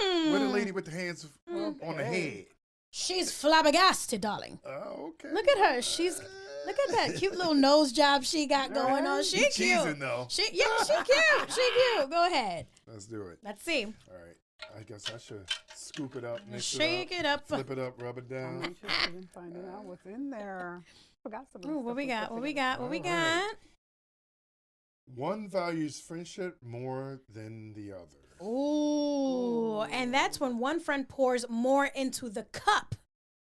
[SPEAKER 1] Mhm.
[SPEAKER 3] With a lady with the hands on the head.
[SPEAKER 1] She's flabbergasted, darling.
[SPEAKER 3] Oh, okay.
[SPEAKER 1] Look at her. Look at that cute little nose job she got going on. She
[SPEAKER 3] You
[SPEAKER 1] cute.
[SPEAKER 3] cheesing, though.
[SPEAKER 1] She cute. She cute. Go ahead.
[SPEAKER 3] Let's do it.
[SPEAKER 1] Let's see.
[SPEAKER 3] All right. I guess I should scoop it up, mix
[SPEAKER 1] Shake
[SPEAKER 3] it
[SPEAKER 1] it up.
[SPEAKER 3] flip it up, rub it
[SPEAKER 2] I'm
[SPEAKER 3] down.
[SPEAKER 2] interested in finding out what's in there. Forgot some of the
[SPEAKER 1] Ooh, what
[SPEAKER 2] stuff
[SPEAKER 1] we got?
[SPEAKER 2] put
[SPEAKER 1] What we
[SPEAKER 2] together.
[SPEAKER 1] got? What we
[SPEAKER 3] All
[SPEAKER 1] got?
[SPEAKER 3] right. One values friendship more than the other.
[SPEAKER 1] Ooh, and that's when one friend pours more into the cup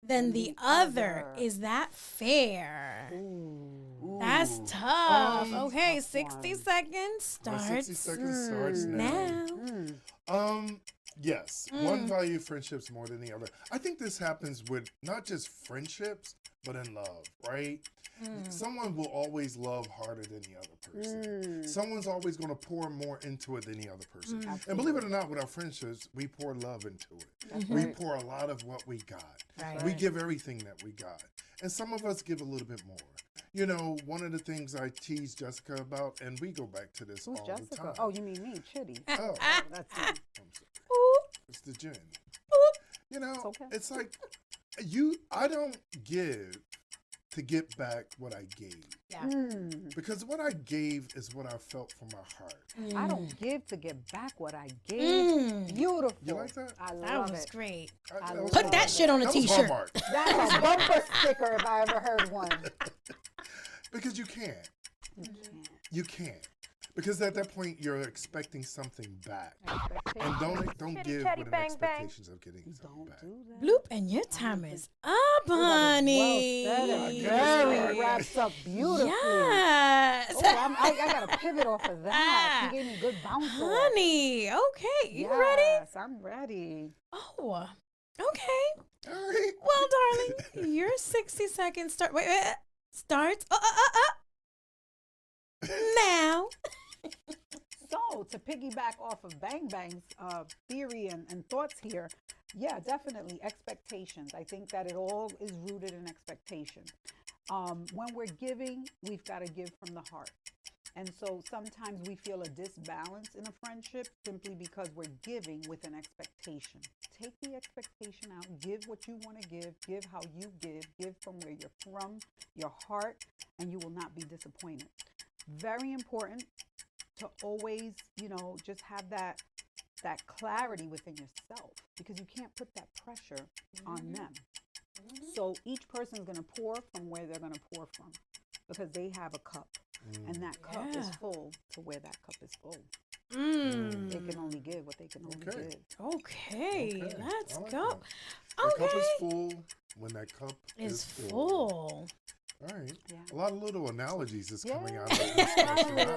[SPEAKER 1] than the other. Is that fair?
[SPEAKER 2] Ooh.
[SPEAKER 1] That's
[SPEAKER 3] Ooh.
[SPEAKER 1] tough. Okay,
[SPEAKER 2] Tough
[SPEAKER 1] 60
[SPEAKER 2] one.
[SPEAKER 1] seconds
[SPEAKER 3] My
[SPEAKER 1] starts.
[SPEAKER 3] 60 seconds starts now.
[SPEAKER 1] now.
[SPEAKER 2] Mm.
[SPEAKER 3] Yes, one value friendships more than the other. I think this happens with not just friendships, but in love, right? Someone will always love harder than the other person. Someone's always going to pour more into it than the other person. And believe it or not, with our friendships, we pour love into it. We pour a lot of what we got. We give everything that we got. And some of us give a little bit more. You know, one of the things I tease Jessica about, and we go back to this all
[SPEAKER 2] Jessica?
[SPEAKER 3] the time.
[SPEAKER 2] Oh, you mean me, Chitty.
[SPEAKER 3] Oh,
[SPEAKER 2] That's it.
[SPEAKER 3] I'm sorry. It's the gin. You know, it's like I don't give to get back what I gave.
[SPEAKER 1] Yeah.
[SPEAKER 3] Because what I gave is what I felt from my heart.
[SPEAKER 2] I don't give to get back what I gave. Beautiful.
[SPEAKER 3] You like that?
[SPEAKER 2] I love
[SPEAKER 1] That was
[SPEAKER 2] it.
[SPEAKER 1] great.
[SPEAKER 3] Was
[SPEAKER 1] Put that shit on a
[SPEAKER 3] that was
[SPEAKER 1] t-shirt.
[SPEAKER 3] Hallmark.
[SPEAKER 2] That's a bumper sticker if I ever heard one.
[SPEAKER 3] Because you can't. You can't. Because at that point, you're expecting something back. And don't give with an expectations of getting something back.
[SPEAKER 2] Do that.
[SPEAKER 1] Bloop, and your time is up, honey.
[SPEAKER 2] Well said and very wraps up beautifully.
[SPEAKER 1] Yes.
[SPEAKER 2] Oh, I got to pivot off of that. She gave me good bounce.
[SPEAKER 1] Honey, okay. You ready?
[SPEAKER 2] Yes, I'm ready.
[SPEAKER 1] Oh, okay.
[SPEAKER 3] All right.
[SPEAKER 1] Well, darling, your 60 seconds start. Wait, starts. Now.
[SPEAKER 2] So, to piggyback off of Bang Bang's theory and thoughts here, yeah, definitely expectations. I think that it all is rooted in expectation. When we're giving, we've got to give from the heart. And so sometimes we feel a disbalance in a friendship simply because we're giving with an expectation. Take the expectation out, give what you want to give how you give from where you're from, your heart, and you will not be disappointed. Very important to always, just have that clarity within yourself, because you can't put that pressure on them. So each person is going to pour from where they're going to pour from, because they have a cup, and that cup is full to where that cup is full. They can only give what they can only give.
[SPEAKER 1] Okay, let's
[SPEAKER 3] like
[SPEAKER 1] go.
[SPEAKER 3] that. The cup is full when that cup is full. All right.
[SPEAKER 2] Yeah.
[SPEAKER 3] A lot of little analogies is coming out of this
[SPEAKER 2] These
[SPEAKER 3] discussion.
[SPEAKER 2] are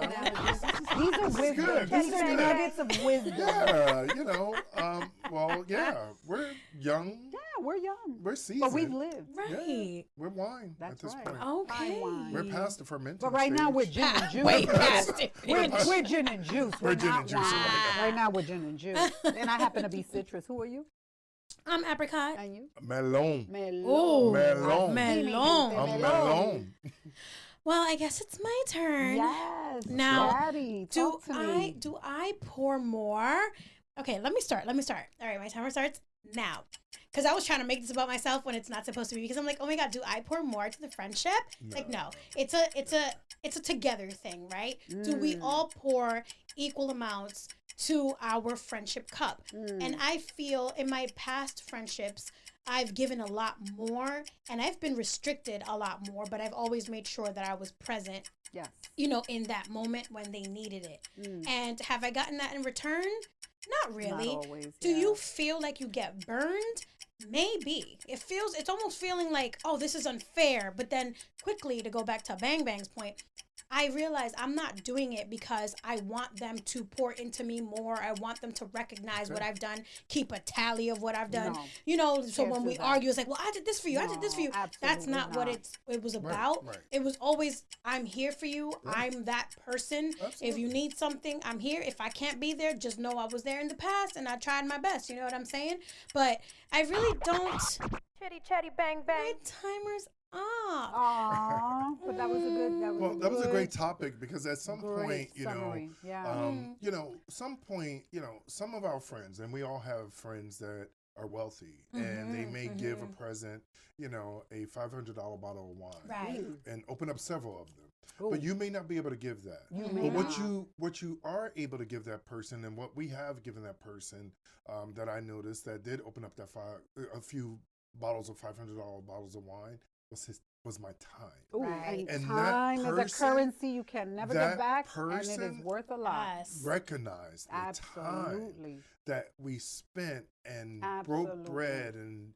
[SPEAKER 2] wisdom.
[SPEAKER 3] good. This
[SPEAKER 2] These
[SPEAKER 3] is
[SPEAKER 2] are
[SPEAKER 3] good.
[SPEAKER 2] nuggets of wisdom.
[SPEAKER 3] Yeah, we're young.
[SPEAKER 2] Yeah, we're young.
[SPEAKER 3] We're seasoned.
[SPEAKER 2] But we've lived.
[SPEAKER 1] Right.
[SPEAKER 3] We're wine
[SPEAKER 2] That's
[SPEAKER 3] at this
[SPEAKER 2] right.
[SPEAKER 3] point.
[SPEAKER 1] Okay.
[SPEAKER 2] Fine wine.
[SPEAKER 3] We're past the fermenting
[SPEAKER 2] But right now we're
[SPEAKER 3] stage.
[SPEAKER 2] gin and juice.
[SPEAKER 1] Way past it.
[SPEAKER 2] We're gin and juice.
[SPEAKER 3] We're gin
[SPEAKER 2] not
[SPEAKER 3] and juice.
[SPEAKER 2] wine.
[SPEAKER 3] Oh my
[SPEAKER 2] Right now we're gin and juice. And I happen to be citrus. Who are you?
[SPEAKER 1] I'm apricot.
[SPEAKER 2] And you?
[SPEAKER 3] Melon.
[SPEAKER 1] Oh,
[SPEAKER 3] Melon.
[SPEAKER 1] melon.
[SPEAKER 3] I'm melon.
[SPEAKER 1] Well, I guess it's my turn.
[SPEAKER 2] Yes.
[SPEAKER 1] Now,
[SPEAKER 2] Daddy, talk to me.
[SPEAKER 1] Do I pour more? Okay, let me start. All right, my timer starts now. Because I was trying to make this about myself when it's not supposed to be. Because I'm like, oh my God, do I pour more to the friendship? Like, no. It's a together thing, right? Do we all pour equal amounts to our friendship cup? And I feel in my past friendships, I've given a lot more, and I've been restricted a lot more, but I've always made sure that I was present,
[SPEAKER 2] Yes.
[SPEAKER 1] in that moment when they needed it. And have I gotten that in return? Not really.
[SPEAKER 2] Not always,
[SPEAKER 1] Do you feel like you get burned? Maybe. It's almost feeling like, oh, this is unfair. But then quickly, to go back to Bang Bang's point, I realize I'm not doing it because I want them to pour into me more. I want them to recognize what I've done, keep a tally of what I've done. So when we argue, it's like, well, I did this for you. I did this for you. That's not what it was about.
[SPEAKER 3] Right.
[SPEAKER 1] It was always, I'm here for you. Right. I'm that person. Absolutely. If you need something, I'm here. If I can't be there, just know I was there in the past and I tried my best. You know what I'm saying? But I really don't. Chatty, bang, bang. My timer's up.
[SPEAKER 2] Aww, but that was a good.
[SPEAKER 3] That was a great topic, because at some point,
[SPEAKER 2] summary.
[SPEAKER 3] some of our friends, and we all have friends that are wealthy, and they may give a present, a $500 bottle of wine,
[SPEAKER 1] Right.
[SPEAKER 3] and open up several of them.
[SPEAKER 2] Ooh.
[SPEAKER 3] But you may not be able to give that. What you are able to give that person, and what we have given that person, that I noticed that did open up that a few bottles of $500 bottles of wine, was my time.
[SPEAKER 2] Ooh,
[SPEAKER 1] Right.
[SPEAKER 2] and
[SPEAKER 3] And
[SPEAKER 2] time
[SPEAKER 3] that
[SPEAKER 2] is a currency you can never
[SPEAKER 3] that
[SPEAKER 2] get back, and it is
[SPEAKER 3] person
[SPEAKER 2] worth a lot.
[SPEAKER 1] Yes.
[SPEAKER 3] Recognize the time
[SPEAKER 2] Absolutely.
[SPEAKER 3] that we spent and
[SPEAKER 2] Absolutely.
[SPEAKER 3] broke bread and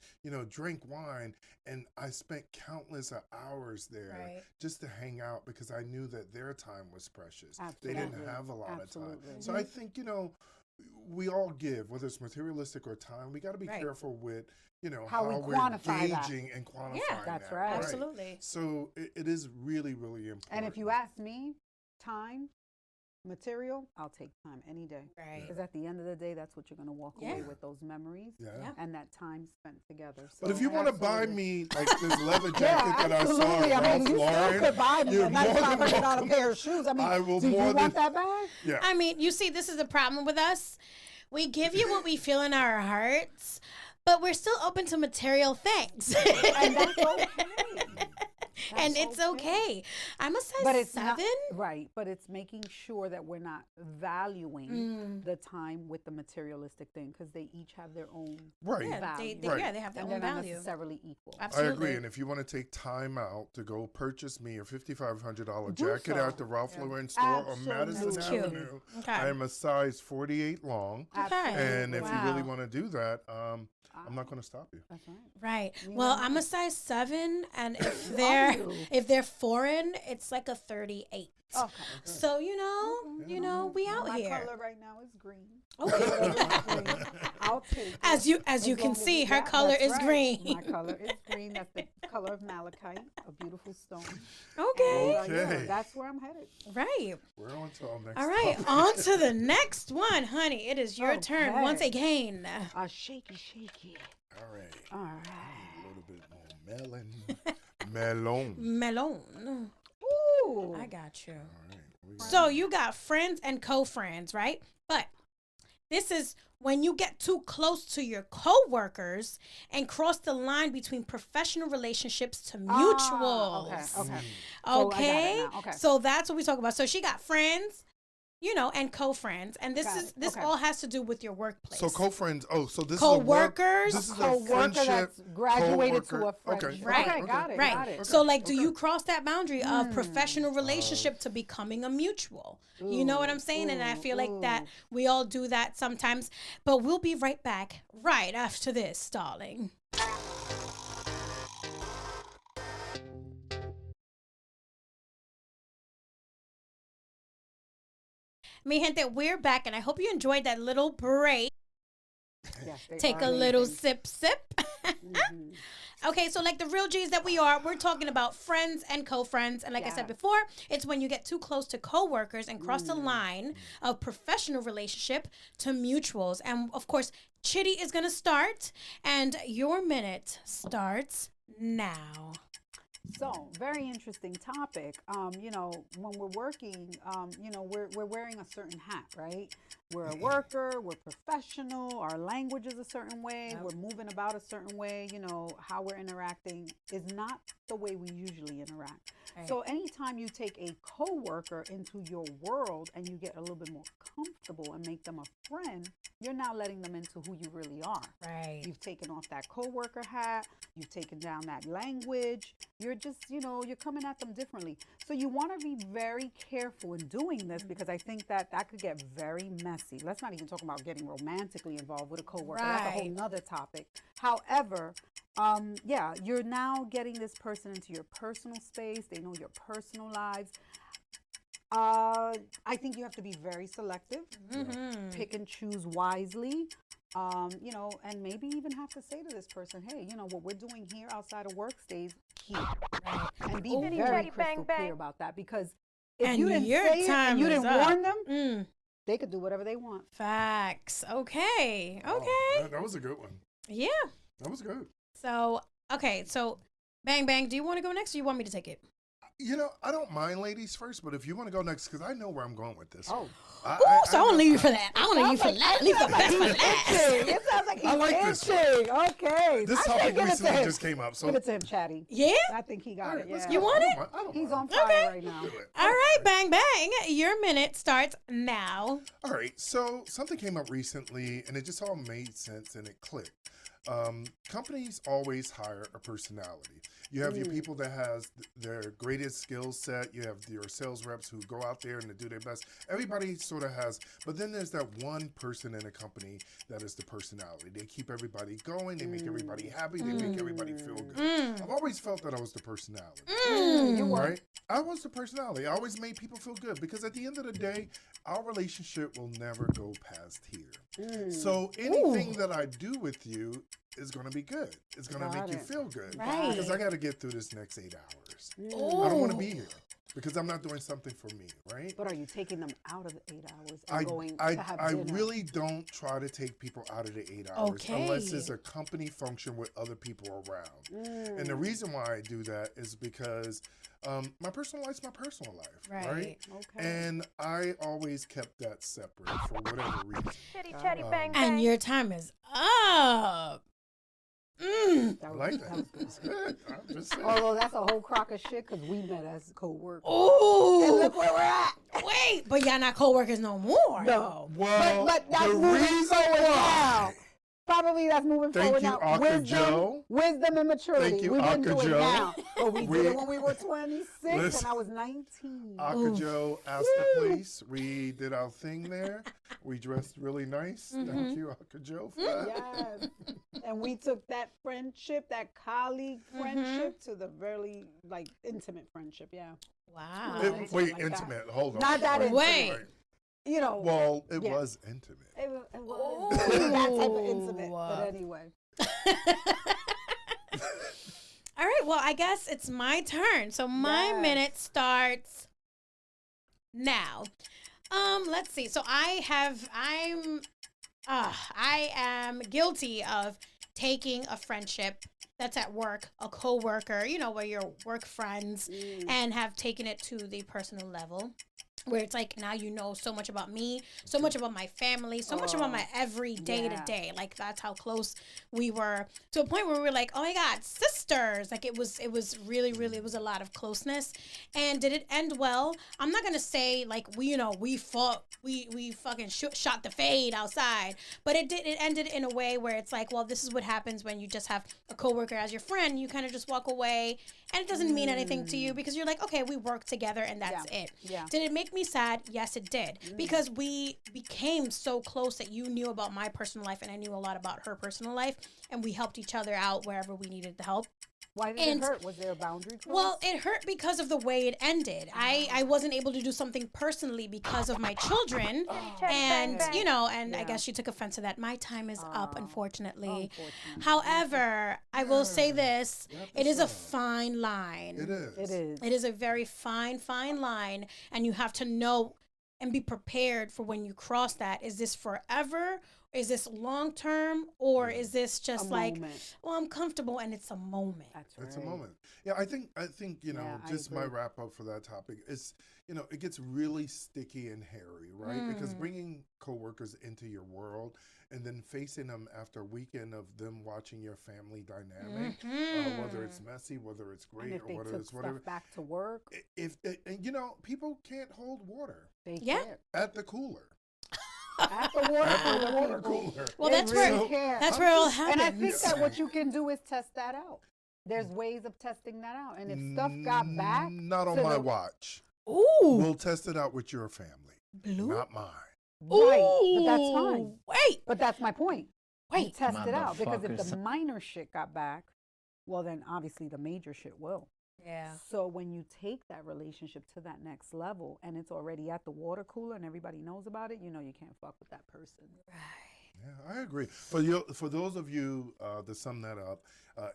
[SPEAKER 3] drank wine, and I spent countless hours there
[SPEAKER 1] Right.
[SPEAKER 3] just to hang out, because I knew that their time was precious. They
[SPEAKER 2] Absolutely.
[SPEAKER 3] didn't have a lot of time.
[SPEAKER 2] Absolutely.
[SPEAKER 3] So I think we all give, whether it's materialistic or time. We got to be
[SPEAKER 1] Right.
[SPEAKER 3] careful with,
[SPEAKER 2] How we
[SPEAKER 3] we're
[SPEAKER 2] quantify that.
[SPEAKER 3] gauging and quantifying
[SPEAKER 2] That's
[SPEAKER 3] that,
[SPEAKER 2] right.
[SPEAKER 1] Absolutely.
[SPEAKER 3] So it is really, really important.
[SPEAKER 2] And if you ask me, time, material, I'll take time any day.
[SPEAKER 1] Right.
[SPEAKER 2] Because at the end of the day, that's what you're going to walk away with, those memories
[SPEAKER 3] Yeah.
[SPEAKER 2] and that time spent together. So
[SPEAKER 3] But if you want to buy
[SPEAKER 2] absolutely.
[SPEAKER 3] me like this leather jacket that I saw
[SPEAKER 2] Absolutely.
[SPEAKER 3] at
[SPEAKER 2] I
[SPEAKER 3] Ralph
[SPEAKER 2] mean, you
[SPEAKER 3] Lauren,
[SPEAKER 2] still could buy me
[SPEAKER 3] you're
[SPEAKER 2] a
[SPEAKER 3] more
[SPEAKER 2] nice
[SPEAKER 3] than
[SPEAKER 2] $500
[SPEAKER 3] welcome.
[SPEAKER 2] pair of shoes. I mean,
[SPEAKER 3] I will
[SPEAKER 2] do you
[SPEAKER 3] more than-
[SPEAKER 2] want that bag?
[SPEAKER 3] Yeah.
[SPEAKER 1] I mean, you see, this is the problem with us. We give you what we feel in our hearts, but we're still open to material things.
[SPEAKER 2] And that's okay.
[SPEAKER 1] And
[SPEAKER 2] That's
[SPEAKER 1] it's okay. I'm a size
[SPEAKER 2] But it's
[SPEAKER 1] 7.
[SPEAKER 2] not, right, but it's making sure that we're not valuing the time with the materialistic thing, because they each have their own
[SPEAKER 3] Right.
[SPEAKER 1] Yeah,
[SPEAKER 2] value.
[SPEAKER 1] they have their
[SPEAKER 2] And
[SPEAKER 1] own
[SPEAKER 2] they're not
[SPEAKER 1] value.
[SPEAKER 2] necessarily equal.
[SPEAKER 3] I
[SPEAKER 1] Absolutely.
[SPEAKER 3] agree. And if you want to take time out to go purchase me a $5,500
[SPEAKER 2] Do
[SPEAKER 3] jacket
[SPEAKER 2] so.
[SPEAKER 3] at the Ralph Lauren store on Madison
[SPEAKER 2] Absolutely.
[SPEAKER 1] Cute.
[SPEAKER 3] Avenue,
[SPEAKER 1] Okay.
[SPEAKER 3] I am a size 48 long.
[SPEAKER 2] Absolutely.
[SPEAKER 3] And if you really
[SPEAKER 1] Wow.
[SPEAKER 3] want to do that, I'm not going to stop you.
[SPEAKER 2] That's right.
[SPEAKER 1] Right.
[SPEAKER 2] You
[SPEAKER 1] Well,
[SPEAKER 2] know
[SPEAKER 1] I'm a
[SPEAKER 2] what?
[SPEAKER 1] size 7, and if
[SPEAKER 2] Are
[SPEAKER 1] they're
[SPEAKER 2] you?
[SPEAKER 1] if they're foreign, it's like a 38.
[SPEAKER 2] Okay.
[SPEAKER 1] So we out
[SPEAKER 2] My
[SPEAKER 1] here.
[SPEAKER 2] color right now is green.
[SPEAKER 1] Okay.
[SPEAKER 2] I'll take it.
[SPEAKER 1] As you
[SPEAKER 2] As
[SPEAKER 1] can
[SPEAKER 2] long as
[SPEAKER 1] see,
[SPEAKER 2] you-
[SPEAKER 1] her
[SPEAKER 2] yeah,
[SPEAKER 1] color
[SPEAKER 2] that's
[SPEAKER 1] is
[SPEAKER 2] right.
[SPEAKER 1] green.
[SPEAKER 2] My color is green. That's the color of malachite, a beautiful stone.
[SPEAKER 1] Okay.
[SPEAKER 2] And, yeah,
[SPEAKER 3] Okay.
[SPEAKER 2] that's where I'm headed.
[SPEAKER 1] Right.
[SPEAKER 3] We're on to our next
[SPEAKER 1] All right.
[SPEAKER 3] topic.
[SPEAKER 1] On to the next one, honey. It is your turn
[SPEAKER 2] Okay.
[SPEAKER 1] once again.
[SPEAKER 2] Shaky.
[SPEAKER 3] All right.
[SPEAKER 2] All right.
[SPEAKER 3] A little bit more melon.
[SPEAKER 1] Melon.
[SPEAKER 2] Ooh.
[SPEAKER 1] I got you.
[SPEAKER 3] All right. We got-
[SPEAKER 1] So you got friends and co-friends, right? But this is when you get too close to your co-workers and cross the line between professional relationships to mutuals.
[SPEAKER 2] Okay. So I got it
[SPEAKER 1] Okay.
[SPEAKER 2] now. Okay.
[SPEAKER 1] So that's what we talk about. So she got friends, and co-friends, and this
[SPEAKER 2] Got it.
[SPEAKER 1] this
[SPEAKER 2] Okay.
[SPEAKER 1] all has to do with your workplace.
[SPEAKER 3] So co-friends. Oh, so this
[SPEAKER 1] Co-workers.
[SPEAKER 3] This is a
[SPEAKER 2] Co-worker
[SPEAKER 3] friendship.
[SPEAKER 2] that's graduated to a
[SPEAKER 3] co-worker.
[SPEAKER 2] friendship.
[SPEAKER 3] Okay.
[SPEAKER 1] Right.
[SPEAKER 2] Okay, got it.
[SPEAKER 1] Right.
[SPEAKER 2] Got it.
[SPEAKER 1] So,
[SPEAKER 3] Okay,
[SPEAKER 1] do you cross that boundary of
[SPEAKER 2] Hmm.
[SPEAKER 1] professional relationship to becoming a mutual? You know what I'm saying? And I feel like that
[SPEAKER 2] ooh.
[SPEAKER 1] we all do that sometimes. But we'll be right back right after this, darling. Mi gente, we're back, and I hope you enjoyed that little break.
[SPEAKER 2] Yes, they
[SPEAKER 1] Take
[SPEAKER 2] are
[SPEAKER 1] a little
[SPEAKER 2] amazing.
[SPEAKER 1] sip.
[SPEAKER 2] Mhm.
[SPEAKER 1] Okay, so like the real G's that we are, we're talking about friends and co-friends. And like I said
[SPEAKER 2] Yes.
[SPEAKER 1] before, it's when you get too close to co-workers and cross the line of professional relationship to mutuals. And of course, Chitty is going to start, and your minute starts now.
[SPEAKER 2] So, very interesting topic. When we're working, we're wearing a certain hat, right? We're a worker, we're professional, our language is a certain way,
[SPEAKER 1] Yep.
[SPEAKER 2] we're moving about a certain way, how we're interacting is not the way we usually interact.
[SPEAKER 1] Right.
[SPEAKER 2] So anytime you take a coworker into your world and you get a little bit more comfortable and make them a friend, you're now letting them into who you really are.
[SPEAKER 1] Right.
[SPEAKER 2] You've taken off that coworker hat. You've taken down that language. You're just, you're coming at them differently. So you want to be very careful in doing this, because I think that could get very messy. Let's not even talk about getting romantically involved with a coworker. That's a whole
[SPEAKER 1] Right.
[SPEAKER 2] nother topic. However, you're now getting this person into your personal space. They know your personal lives. I think you have to be very selective.
[SPEAKER 1] Mm-hmm.
[SPEAKER 2] Pick and choose wisely. And maybe even have to say to this person, hey, what we're doing here outside of work stays here. And be very crystal clear about that, because if
[SPEAKER 1] And
[SPEAKER 2] you didn't
[SPEAKER 1] your
[SPEAKER 2] say it
[SPEAKER 1] time
[SPEAKER 2] and you
[SPEAKER 1] is
[SPEAKER 2] didn't
[SPEAKER 1] up.
[SPEAKER 2] warn them,
[SPEAKER 1] Mm,
[SPEAKER 2] they could do whatever they want.
[SPEAKER 1] facts. Okay.
[SPEAKER 3] Wow,
[SPEAKER 1] Okay.
[SPEAKER 3] that was a good one.
[SPEAKER 1] Yeah.
[SPEAKER 3] That was good.
[SPEAKER 1] So, okay. So, Bang Bang, do you want to go next, or you want me to take it?
[SPEAKER 3] I don't mind ladies first, but if you want to go next, because I know where I'm going with this.
[SPEAKER 2] Oh.
[SPEAKER 1] Ooh, so I want to leave you for that. I want to leave you for that. Leave the best for last.
[SPEAKER 2] It sounds like he's
[SPEAKER 3] I like this one.
[SPEAKER 2] itching. Okay.
[SPEAKER 3] This
[SPEAKER 2] I
[SPEAKER 3] topic
[SPEAKER 2] should give it to
[SPEAKER 3] recently
[SPEAKER 2] him.
[SPEAKER 3] just came up, so
[SPEAKER 2] Give it to him, Chatty.
[SPEAKER 1] Yeah?
[SPEAKER 2] I think he got
[SPEAKER 3] all
[SPEAKER 2] it.
[SPEAKER 3] right, let's
[SPEAKER 2] Yeah.
[SPEAKER 3] go.
[SPEAKER 1] You want
[SPEAKER 3] I
[SPEAKER 1] it?
[SPEAKER 3] don't mind- I don't
[SPEAKER 2] He's
[SPEAKER 3] mind.
[SPEAKER 2] on fire
[SPEAKER 1] Okay.
[SPEAKER 2] right now.
[SPEAKER 3] Do it.
[SPEAKER 1] All right, Bang Bang. Your minute starts now.
[SPEAKER 3] All right, so something came up recently, and it just all made sense, and it clicked. Companies always hire a personality. You have your people that has their greatest skill set. You have your sales reps who go out there and they do their best. Everybody sort of has, but then there's that one person in a company that is the personality. They keep everybody going. They make everybody happy. They make everybody feel good. I've always felt that I was the personality.
[SPEAKER 2] You were.
[SPEAKER 3] Right? I was the personality. I always made people feel good because at the end of the day, our relationship will never go past here. So anything that I do with you is going to be good. It's going to make you feel good.
[SPEAKER 1] Right.
[SPEAKER 3] Because I got to get through this next 8 hours. I don't want to be here because I'm not doing something for me, right?
[SPEAKER 2] But are you taking them out of the 8 hours and going to have
[SPEAKER 3] I
[SPEAKER 2] dinner?
[SPEAKER 3] really don't try to take people out of the 8 hours unless it's a company function with other people around. And the reason why I do that is because my personal life's my personal life, right?
[SPEAKER 2] Okay.
[SPEAKER 3] And I always kept that separate for whatever reason.
[SPEAKER 5] Chitty, chatty, bang, bang.
[SPEAKER 1] And your time is up.
[SPEAKER 3] I like that. It's good. I'm just saying.
[SPEAKER 2] Although that's a whole crock of shit because we met as co-workers.
[SPEAKER 1] Ooh.
[SPEAKER 2] And look where we're at.
[SPEAKER 1] Wait, but y'all not co-workers no more.
[SPEAKER 2] No.
[SPEAKER 3] Well,
[SPEAKER 2] but that's
[SPEAKER 3] the
[SPEAKER 2] moving
[SPEAKER 3] reason
[SPEAKER 2] forward now.
[SPEAKER 3] why.
[SPEAKER 2] Probably that's moving
[SPEAKER 3] Thank
[SPEAKER 2] forward
[SPEAKER 3] you,
[SPEAKER 2] now.
[SPEAKER 3] Uncle Joe.
[SPEAKER 2] Wisdom and maturity.
[SPEAKER 3] Thank you,
[SPEAKER 2] we wouldn't
[SPEAKER 3] Uncle
[SPEAKER 2] do
[SPEAKER 3] Joe.
[SPEAKER 2] it now. But we did it when we were 26
[SPEAKER 3] Listen.
[SPEAKER 2] and I was 19.
[SPEAKER 3] Aka Joe asked the place. We did our thing there. We dressed really nice. Thank you, Aka Joe, for that.
[SPEAKER 2] Yes. And we took that friendship, that colleague friendship to the very intimate friendship. Yeah.
[SPEAKER 1] Wow.
[SPEAKER 3] Wait,
[SPEAKER 2] like
[SPEAKER 3] intimate. Hold on.
[SPEAKER 2] Not that
[SPEAKER 3] Wait,
[SPEAKER 2] intimate.
[SPEAKER 1] Wait.
[SPEAKER 2] You know.
[SPEAKER 3] Well, it was intimate.
[SPEAKER 2] It was that type of intimate. But anyway.
[SPEAKER 1] All right, well, I guess it's my turn. So my minute starts now. Let's see. So I am guilty of taking a friendship that's at work, a coworker, where you're work friends, and have taken it to the personal level. Where it's like, now you know so much about me, so much about my family, so much about my every day to day. Like, that's how close we were, to a point where we were like, oh my God, sisters. Like, it was really, it was a lot of closeness. And did it end well? I'm not going to say, like, we fought, we fucking shot the fade outside. But it ended in a way where it's like, well, this is what happens when you just have a coworker as your friend. You kind of just walk away, and it doesn't mean anything to you because you're like, okay, we work together, and that's it.
[SPEAKER 2] Yeah.
[SPEAKER 1] Did it make me sad? Yes, it did. Because we became so close that you knew about my personal life and I knew a lot about her personal life, and we helped each other out wherever we needed the help.
[SPEAKER 2] Why did it hurt? Was there a boundary crossed?
[SPEAKER 1] Well, it hurt because of the way it ended. I wasn't able to do something personally because of my children. And, I guess she took offense to that. My time is up, unfortunately. However, I will say this. It is a fine line.
[SPEAKER 3] It is.
[SPEAKER 2] It is.
[SPEAKER 1] It is a very fine, fine line. And you have to know and be prepared for when you cross that. Is this forever? Is this long term, or is this just well, I'm comfortable and it's a moment?
[SPEAKER 2] That's right.
[SPEAKER 3] It's a moment. Yeah, I think just my
[SPEAKER 2] agree.
[SPEAKER 3] wrap up for that topic is, it gets really sticky and hairy, right? Because bringing coworkers into your world and then facing them after a weekend of them watching your family dynamic, whether it's messy, whether it's great,
[SPEAKER 2] And if
[SPEAKER 3] or
[SPEAKER 2] they
[SPEAKER 3] whether
[SPEAKER 2] took
[SPEAKER 3] it's whatever.
[SPEAKER 2] stuff back to work,
[SPEAKER 3] People can't hold water
[SPEAKER 2] they
[SPEAKER 1] Yeah.
[SPEAKER 2] can't.
[SPEAKER 3] at the cooler.
[SPEAKER 2] At the water
[SPEAKER 3] At the
[SPEAKER 2] cooler,
[SPEAKER 3] water
[SPEAKER 2] people.
[SPEAKER 3] cooler.
[SPEAKER 1] Well,
[SPEAKER 2] They
[SPEAKER 1] that's
[SPEAKER 2] really
[SPEAKER 1] where
[SPEAKER 2] can't.
[SPEAKER 1] that's where it all happens.
[SPEAKER 2] And I think that what you can do is test that out. There's ways of testing that out. And if stuff got back,
[SPEAKER 3] Not on
[SPEAKER 2] to
[SPEAKER 3] my
[SPEAKER 2] the-
[SPEAKER 3] watch.
[SPEAKER 1] Ooh,
[SPEAKER 3] We'll test it out with your family,
[SPEAKER 1] blue.
[SPEAKER 3] not mine.
[SPEAKER 2] right, but that's fine.
[SPEAKER 1] Wait,
[SPEAKER 2] But that's my point. You
[SPEAKER 1] wait.
[SPEAKER 2] test it out because if
[SPEAKER 6] Motherfuckers.
[SPEAKER 2] the minor shit got back, well, then obviously the major shit will.
[SPEAKER 1] Yeah.
[SPEAKER 2] So when you take that relationship to that next level and it's already at the water cooler and everybody knows about it, you can't fuck with that person.
[SPEAKER 3] Yeah, I agree. For those of you to sum that up,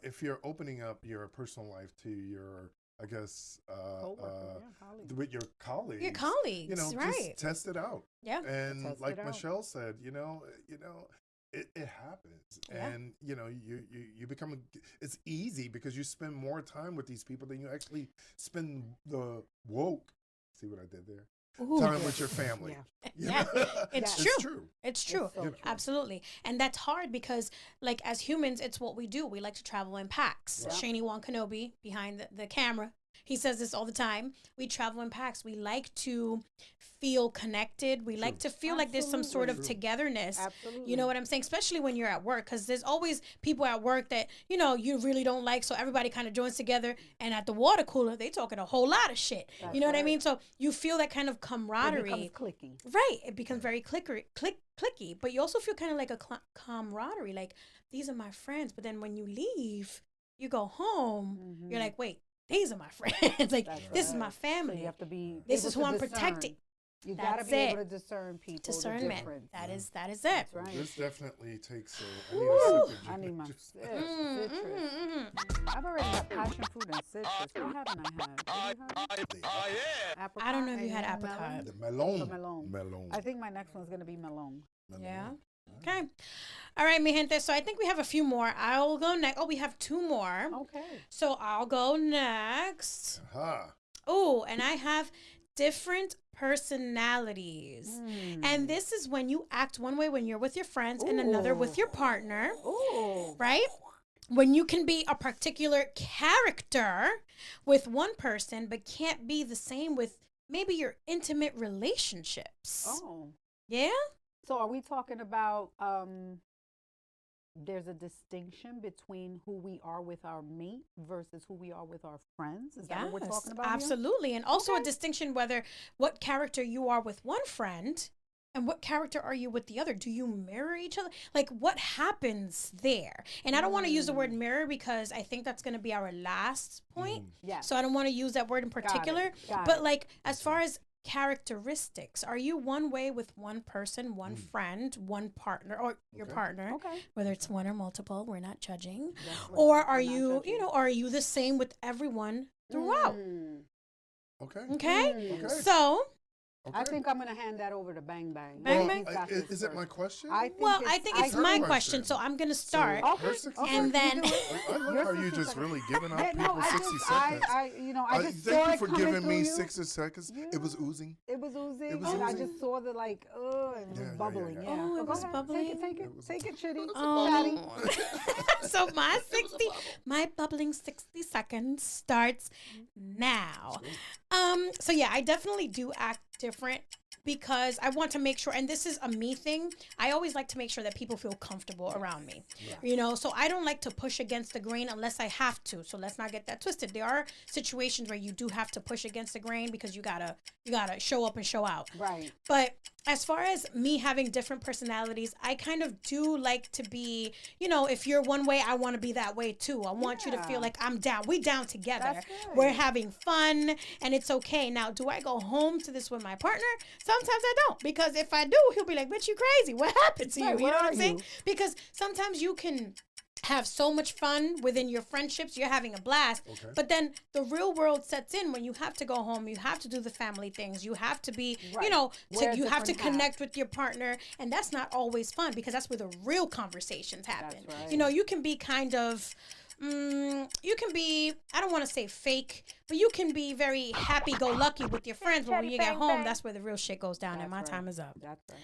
[SPEAKER 3] if you're opening up your personal life to your, I guess,
[SPEAKER 2] Colleague.
[SPEAKER 3] with your colleagues,
[SPEAKER 1] Your colleagues,
[SPEAKER 3] just
[SPEAKER 1] right?
[SPEAKER 3] test it out.
[SPEAKER 1] Yeah.
[SPEAKER 3] And
[SPEAKER 2] Test
[SPEAKER 3] like
[SPEAKER 2] it out.
[SPEAKER 3] Michelle said, it happens,
[SPEAKER 2] Yeah.
[SPEAKER 3] and you become. It's easy because you spend more time with these people than you actually spend the woke. See what I did there?
[SPEAKER 1] Ooh.
[SPEAKER 3] Time with your family.
[SPEAKER 2] Yeah.
[SPEAKER 3] You
[SPEAKER 1] Yeah,
[SPEAKER 3] know?
[SPEAKER 1] it's
[SPEAKER 2] Yeah.
[SPEAKER 1] true.
[SPEAKER 3] It's true.
[SPEAKER 1] It's true.
[SPEAKER 2] It's so true.
[SPEAKER 1] Absolutely. And that's hard because, like, as humans, it's what we do. We like to travel in packs.
[SPEAKER 2] Yeah.
[SPEAKER 1] Shani Wan Kenobi behind the camera. He says this all the time. We travel in packs. We like to feel connected. We like to feel like there's some sort of togetherness.
[SPEAKER 2] Absolutely.
[SPEAKER 1] You know what I'm saying? Especially when you're at work, because there's always people at work that, you know, you really don't like. So everybody kind of joins together. And at the water cooler, they talking a whole lot of shit.
[SPEAKER 2] That's
[SPEAKER 1] you know what I
[SPEAKER 2] right.
[SPEAKER 1] mean? So you feel that kind of camaraderie.
[SPEAKER 2] It becomes clicky.
[SPEAKER 1] Right. It becomes very clicky. But you also feel kind of like a camaraderie. Like, these are my friends. But then when you leave, you go home, you're like, wait, these are my friends. Like, this is my family.
[SPEAKER 2] So you have to be.
[SPEAKER 1] This
[SPEAKER 2] able
[SPEAKER 1] is who
[SPEAKER 2] to
[SPEAKER 1] I'm
[SPEAKER 2] discern.
[SPEAKER 1] protecting.
[SPEAKER 2] You gotta
[SPEAKER 1] That's
[SPEAKER 2] be
[SPEAKER 1] it.
[SPEAKER 2] able to discern people. the
[SPEAKER 1] Discernment.
[SPEAKER 2] difference.
[SPEAKER 1] That is it.
[SPEAKER 2] That's right.
[SPEAKER 3] This definitely takes a. I need a sip of
[SPEAKER 2] I need my
[SPEAKER 3] juice.
[SPEAKER 2] citrus. I've already had passion fruit and citrus. What haven't I had? What do you have? Apricot
[SPEAKER 1] I don't know if you had
[SPEAKER 2] and
[SPEAKER 1] apricot.
[SPEAKER 2] melon?
[SPEAKER 3] The melon.
[SPEAKER 2] The melon.
[SPEAKER 3] Melon.
[SPEAKER 2] I think my next one's gonna be melon.
[SPEAKER 1] Yeah. Okay. All right, mi gente. So I think we have a few more. I'll go next. Oh, we have two more.
[SPEAKER 2] Okay.
[SPEAKER 1] So I'll go next.
[SPEAKER 3] Aha.
[SPEAKER 1] Oh, and I have different personalities. And this is when you act one way when you're with your friends and another with your partner.
[SPEAKER 2] Ooh.
[SPEAKER 1] Right? When you can be a particular character with one person, but can't be the same with maybe your intimate relationships.
[SPEAKER 2] Oh.
[SPEAKER 1] Yeah?
[SPEAKER 2] So are we talking about there's a distinction between who we are with our mate versus who we are with our friends? Is that what we're talking about here?
[SPEAKER 1] Absolutely. And also a distinction whether what character you are with one friend and what character are you with the other? Do you mirror each other? Like, what happens there? And I don't want to use the word mirror because I think that's going to be our last point.
[SPEAKER 2] Yeah.
[SPEAKER 1] So I don't want to use that word in particular.
[SPEAKER 2] Got
[SPEAKER 1] but
[SPEAKER 2] it.
[SPEAKER 1] like, as far as characteristics, are you one way with one person, one friend, one partner, or your partner,
[SPEAKER 2] Okay.
[SPEAKER 1] whether it's one or multiple, we're not judging,
[SPEAKER 2] Yes,
[SPEAKER 1] or are
[SPEAKER 2] we're not
[SPEAKER 1] you,
[SPEAKER 2] judging.
[SPEAKER 1] you know, are you the same with everyone throughout?
[SPEAKER 3] Okay.
[SPEAKER 1] Okay.
[SPEAKER 3] Okay.
[SPEAKER 1] So,
[SPEAKER 3] Okay.
[SPEAKER 2] I think I'm gonna hand that over to Bang Bang.
[SPEAKER 1] Bang
[SPEAKER 2] Well,
[SPEAKER 1] Bang?
[SPEAKER 2] he's got
[SPEAKER 3] Is
[SPEAKER 2] this
[SPEAKER 3] it my
[SPEAKER 2] first.
[SPEAKER 3] question?
[SPEAKER 2] I think
[SPEAKER 1] well, I think it's
[SPEAKER 3] her
[SPEAKER 1] my
[SPEAKER 3] question.
[SPEAKER 1] question, so I'm going to start.
[SPEAKER 3] Her 60
[SPEAKER 1] And then,
[SPEAKER 3] I love how you just really giving up
[SPEAKER 2] No,
[SPEAKER 3] people
[SPEAKER 2] I
[SPEAKER 3] 60
[SPEAKER 2] just,
[SPEAKER 3] seconds.
[SPEAKER 2] I just saw
[SPEAKER 3] Thank you
[SPEAKER 2] it
[SPEAKER 3] for
[SPEAKER 2] coming
[SPEAKER 3] giving
[SPEAKER 2] through
[SPEAKER 3] me
[SPEAKER 2] you.
[SPEAKER 3] 60 seconds.
[SPEAKER 2] Yeah.
[SPEAKER 3] It was oozing.
[SPEAKER 2] It was oozing,
[SPEAKER 3] It was
[SPEAKER 2] and I
[SPEAKER 3] oozing.
[SPEAKER 2] just saw the like, and it was
[SPEAKER 3] Yeah,
[SPEAKER 2] bubbling.
[SPEAKER 3] yeah.
[SPEAKER 2] Yeah.
[SPEAKER 1] Oh, it
[SPEAKER 2] Go
[SPEAKER 1] was
[SPEAKER 2] ahead.
[SPEAKER 1] bubbling?
[SPEAKER 2] Take it, Chitty.
[SPEAKER 1] Oh. So my bubbling 60 seconds starts now. So yeah, I definitely do act different because I want to make sure, and this is a me thing, I always like to make sure that people feel comfortable around me. You know, so I don't like to push against the grain unless I have to. So let's not get that twisted. There are situations where you do have to push against the grain because you gotta show up and show out.
[SPEAKER 2] Right.
[SPEAKER 1] But as far as me having different personalities, I kind of do like to be, you know, if you're one way, I want to be that way too. I want you to feel like I'm down. We down together.
[SPEAKER 2] That's good.
[SPEAKER 1] We're having fun and it's okay. Now, do I go home to this with my partner? Sometimes I don't, because if I do, he'll be like, bitch, you crazy. What happened to you?
[SPEAKER 2] Right,
[SPEAKER 1] You
[SPEAKER 2] where
[SPEAKER 1] know what
[SPEAKER 2] are
[SPEAKER 1] I'm saying?
[SPEAKER 2] you?
[SPEAKER 1] Because sometimes you can have so much fun within your friendships, you're having a blast, but then the real world sets in when you have to go home, you have to do the family things, you have to be, you
[SPEAKER 2] Right.
[SPEAKER 1] know,
[SPEAKER 2] Wear a
[SPEAKER 1] you have to
[SPEAKER 2] different hat.
[SPEAKER 1] connect with your partner, and that's not always fun because that's where the real conversations happen.
[SPEAKER 2] That's right.
[SPEAKER 1] You know, you can be kind of you can be, I don't want to say fake, but you can be very happy-go-lucky with your friends, but when you get home, that's where the real shit goes down, and my
[SPEAKER 2] That's right.
[SPEAKER 1] time is up.
[SPEAKER 2] That's right.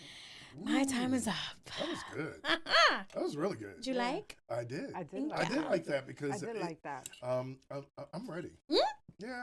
[SPEAKER 1] My time is up.
[SPEAKER 3] That was good. That was really good.
[SPEAKER 1] Did you like?
[SPEAKER 3] I did.
[SPEAKER 2] I did
[SPEAKER 3] I
[SPEAKER 2] like
[SPEAKER 3] did
[SPEAKER 2] that.
[SPEAKER 3] like that because
[SPEAKER 2] I did like that.
[SPEAKER 3] I'm ready. Yeah,